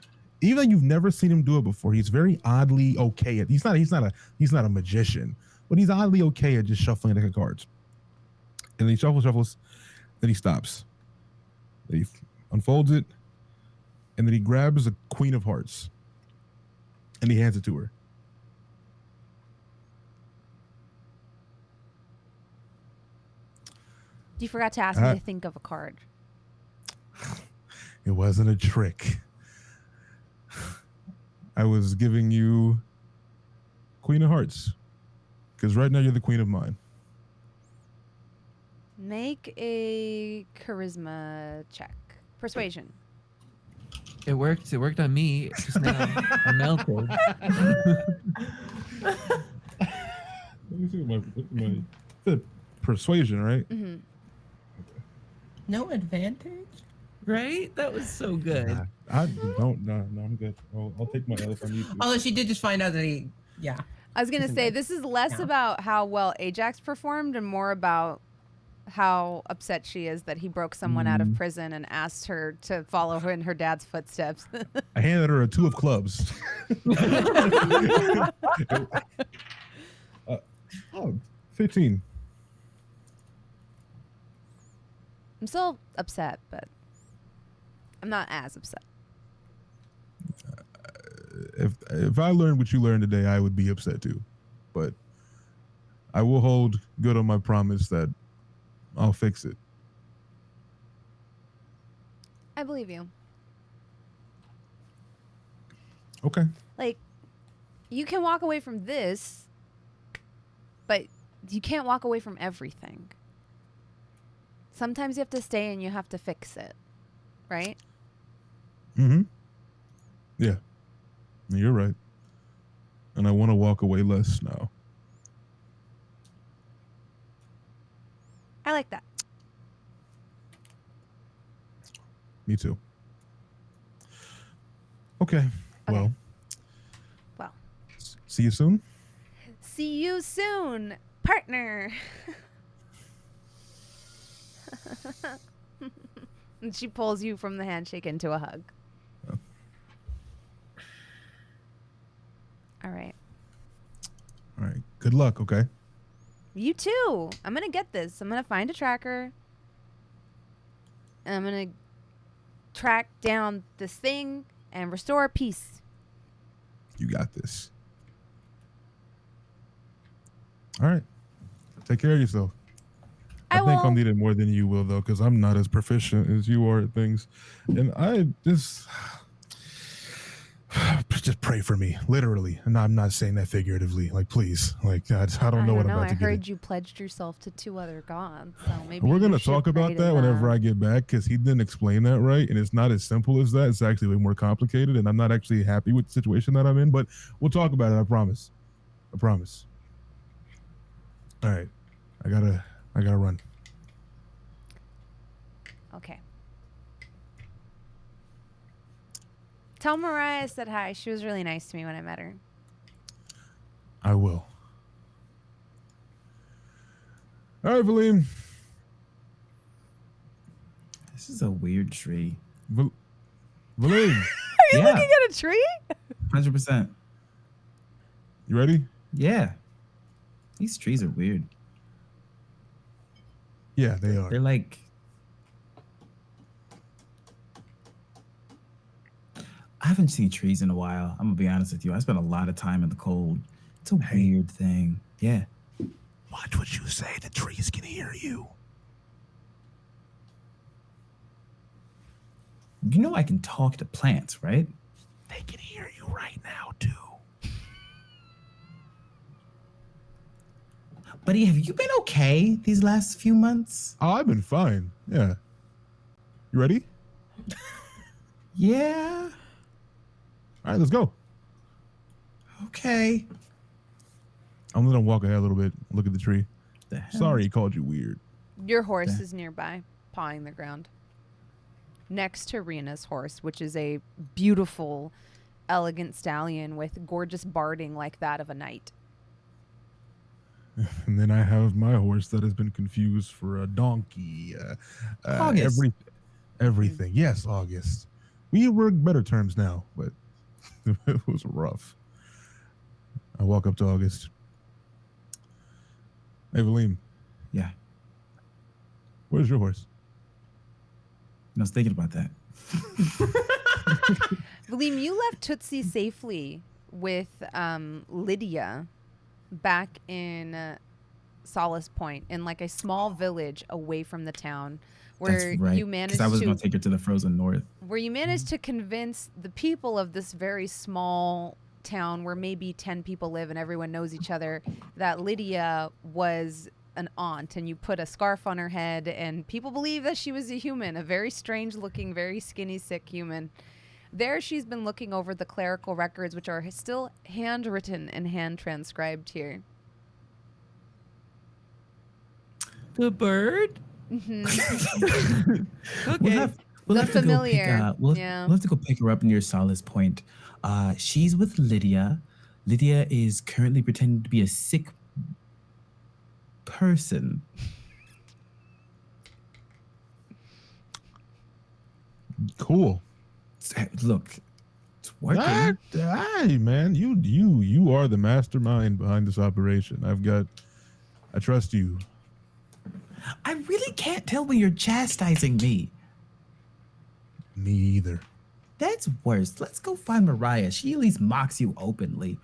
Even though you've never seen him do it before, he's very oddly okay at. He's not a magician, but he's oddly okay at just shuffling a deck of cards. And then he shuffles, then he stops. Then he unfolds it, and then he grabs a Queen of Hearts, and he hands it to her. You forgot to ask me to think of a card. It wasn't a trick. I was giving you Queen of Hearts, because right now you're the queen of mine. Make a charisma check. Persuasion. It worked. It worked on me. Just now. I melted. Let me see my persuasion, right? Mm-hmm. No advantage? Right? That was so good. I don't. No, I'm good. I'll take my L if I need to. Although she did just find out that he, yeah. I was gonna say this is less about how well Ajax performed and more about how upset she is that he broke someone out of prison and asked her to follow her in her dad's footsteps. I handed her a 2 of clubs. 15. I'm still upset, but I'm not as upset. If I learned what you learned today, I would be upset too. But I will hold good on my promise that I'll fix it. I believe you. Okay. Like, you can walk away from this, but you can't walk away from everything. Sometimes you have to stay and you have to fix it, right? Mm-hmm. Yeah. You're right. And I want to walk away less now. I like that. Me too. Okay. Well. See you soon. See you soon, partner. And she pulls you from the handshake into a hug. Oh. All right. All right. Good luck, okay? You too. I'm going to get this. I'm going to find a tracker. And I'm going to track down this thing and restore peace. You got this. All right. Take care of yourself. I think I'll need it more than you will, though, because I'm not as proficient as you are at things. And I just pray for me, literally. And I'm not saying that figuratively. Like, please. Like, I don't know what I'm about to get. I heard you pledged yourself to 2 other gods, so maybe we're going to talk about that whenever I get back, because he didn't explain that right, and it's not as simple as that. It's actually way more complicated, and I'm not actually happy with the situation that I'm in, but we'll talk about it, I promise. I promise. All right. I gotta run. Okay. Tell Mariah I said hi. She was really nice to me when I met her. I will. All right, Valym. This is a weird tree. Valym. Are you looking at a tree? 100%. You ready? Yeah. These trees are weird. Yeah, they are. They're like. I haven't seen trees in a while. I'm gonna be honest with you. I spent a lot of time in the cold. It's a weird thing. Yeah. Watch what you say. The trees can hear you. You know I can talk to plants, right? They can hear you right now, too. Buddy, have you been okay these last few months? Oh, I've been fine. Yeah. You ready? Yeah. All right, let's go. Okay. I'm gonna walk ahead a little bit. Look at the tree. The hell? Sorry, he called you weird. Your horse is nearby, pawing the ground. Next to Rina's horse, which is a beautiful, elegant stallion with gorgeous barding like that of a knight. And then I have my horse that has been confused for a donkey. August. Everything. Yes, August. We were in better terms now, but it was rough. I walk up to August. Hey, Valym. Yeah. Where's your horse? I was thinking about that. Valym, you left Tootsie safely with Lydia back in Solace Point, in like a small village away from the town, where That's right. you managed I was to going to take her to the frozen north. where you managed to convince the people of this very small town where maybe 10 people live and everyone knows each other that Lydia was an aunt, and you put a scarf on her head and people believe that she was a human, a very strange looking, very skinny, sick human. There she's been looking over the clerical records, which are still handwritten and hand transcribed here. The bird? Mm-hmm. Okay. We'll The have to familiar, go pick, yeah. we'll have to go pick her up near Solace Point. She's with Lydia. Lydia is currently pretending to be a sick person. Cool. Look, it's working. Hey, man, you are the mastermind behind this operation. I trust you. I really can't tell when you're chastising me. Me either. That's worse. Let's go find Mariah. She at least mocks you openly.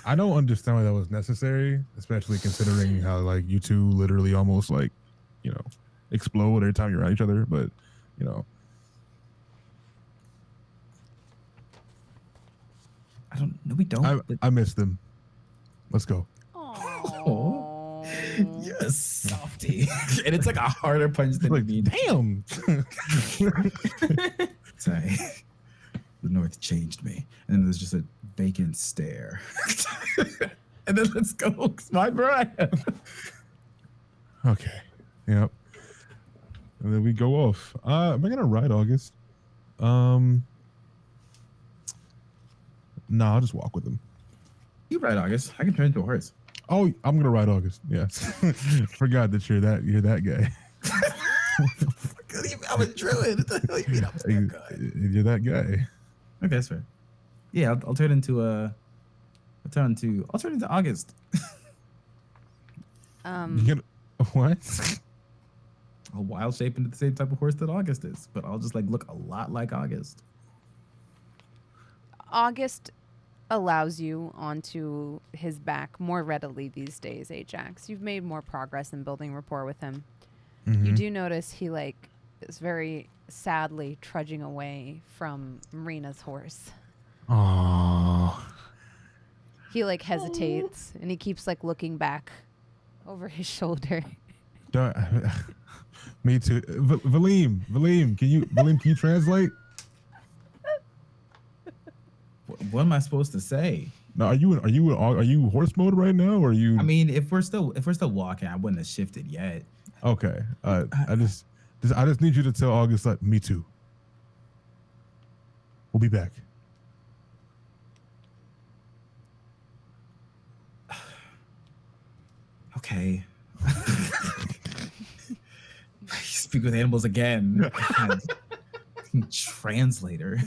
I don't understand why that was necessary, especially considering how like you two literally almost like, explode every time you're around each other. But, I don't know. We don't. I miss them. Let's go. Oh. Yes, softy. And it's like a harder punch than Like, me. damn. Sorry. The North changed me. And then there's just a vacant stare. And then let's go find Mariah. Okay. Yep. And then we go off. Am I gonna ride August? No, I'll just walk with him. You ride August. I can turn into a horse. Oh, I'm gonna ride August. Yes. Forgot that you're that guy. I'm a druid. What the hell you mean I'm that guy? You're that guy. Okay, that's fair. Yeah, I'll turn into I'll turn into August. You get what? I'll wild shape into the same type of horse that August is, but I'll just like look a lot like August. August allows you onto his back more readily these days, Ajax. You've made more progress in building rapport with him. Mm-hmm. You do notice he is very sadly trudging away from Rina's horse. Oh. He hesitates and he keeps looking back over his shoulder. Me too. Valym, can you translate? What am I supposed to say? No, are you horse mode right now, or are you? I mean, if we're still walking, I wouldn't have shifted yet. Okay. I just need you to tell August me too. We'll be back. Okay. Speak with animals again. Translator.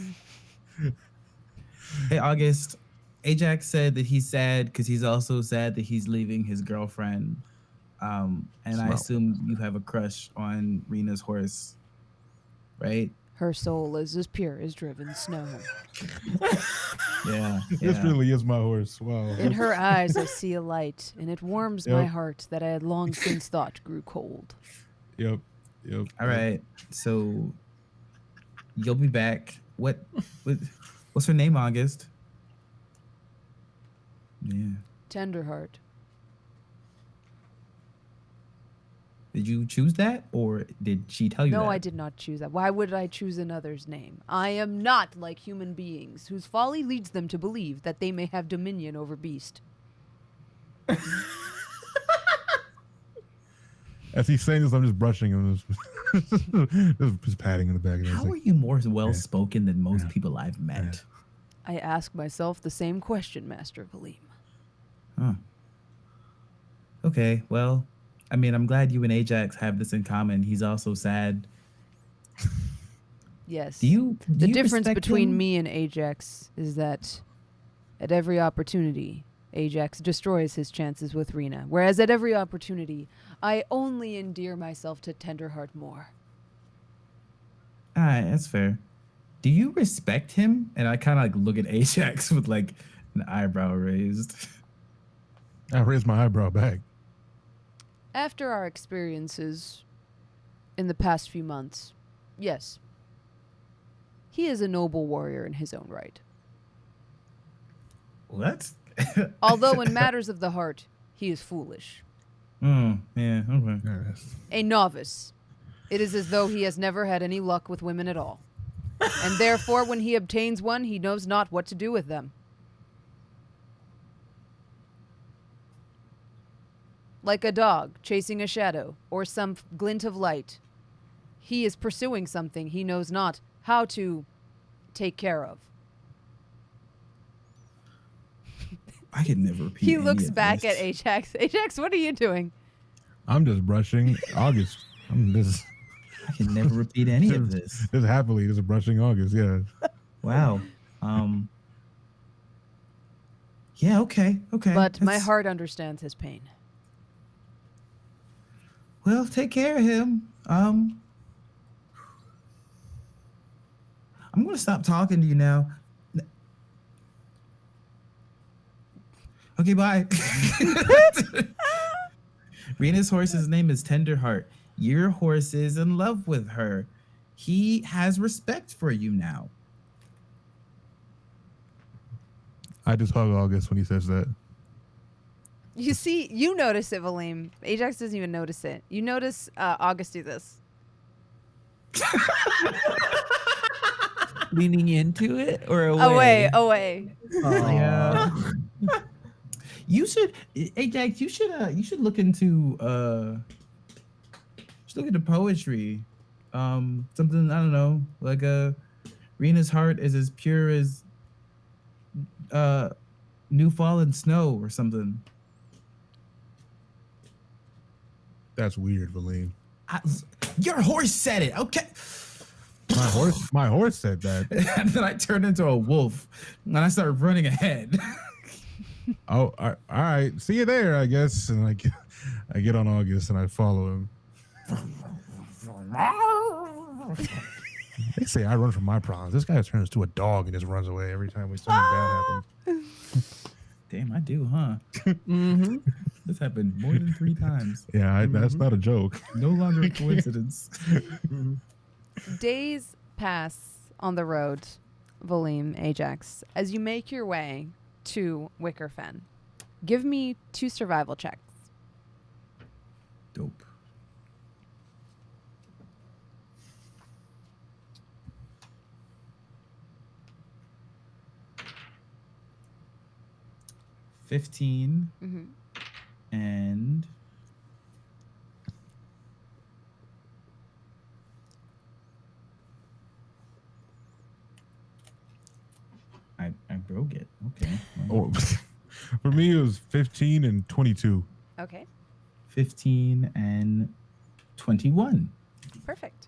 Hey, August. Ajax said that he's sad because he's also sad that he's leaving his girlfriend. And I assume you have a crush on Rina's horse, right? Her soul is as pure as driven snow. Yeah. This really is my horse. Wow. In her eyes I see a light, and it warms my heart that I had long since thought grew cold. Yep. All right. So you'll be back. What's her name, August? Yeah. Tenderheart. Did you choose that, or did she tell you that? No, I did not choose that. Why would I choose another's name? I am not like human beings, whose folly leads them to believe that they may have dominion over beast. As he's saying this, I'm just brushing him. Just patting in the back. How are you more well-spoken than most people I've met? I ask myself the same question, Master Valym. Huh. Okay, well, I mean, I'm glad you and Ajax have this in common. He's also sad. Yes. The difference between me and Ajax is that at every opportunity, Ajax destroys his chances with Rina, whereas at every opportunity, I only endear myself to Tenderheart more. All right, that's fair. Do you respect him? And I kind of like look at Ajax with like an eyebrow raised. I raised my eyebrow back. After our experiences in the past few months, yes. He is a noble warrior in his own right. What? Although in matters of the heart, he is foolish. Yeah, okay. A novice. It is as though he has never had any luck with women at all. And therefore, when he obtains one, he knows not what to do with them. Like a dog chasing a shadow or some glint of light. He is pursuing something he knows not how to take care of. I could never repeat. He looks back at Ajax. Ajax, what are you doing? I'm just brushing August. I can never repeat any of this. Just happily, just brushing August. Yeah. Wow. Yeah. Okay. But my heart understands his pain. Well, take care of him. I'm gonna stop talking to you now. Okay, bye. Rina's horse's name is Tenderheart. Your horse is in love with her. He has respect for you now. I just hug August when he says that. You see, you notice it, Valym. Ajax doesn't even notice it. You notice August do this. Leaning into it or away? Away. Yeah. You should, Ajax. You should look into poetry. Something, I don't know, like Rina's heart is as pure as new fallen snow or something. That's weird, Valym. Your horse said it. Okay. My horse said that. And then I turned into a wolf and I started running ahead. Oh, all right. See you there, I guess. And I get on August and I follow him. They say I run from my problems. This guy turns to a dog and just runs away every time something bad happens. Damn, I do, huh? Mm-hmm. This happened more than 3 times. Yeah, that's not a joke. No longer a coincidence. Days pass on the road, Valym, Ajax, as you make your way to Wickerfen. Give me 2 survival checks. Dope. $15 and I broke it. Okay. Oh, for me, it was 15 and 22. Okay. 15 and 21. Perfect.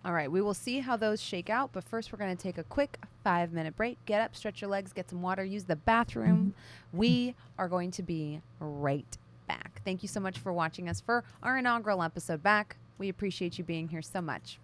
All right, we will see how those shake out, but first we're going to take a quick 5-minute break. Get up, stretch your legs, get some water, use the bathroom. We are going to be right back. Thank you so much for watching us for our inaugural episode back. We appreciate you being here so much.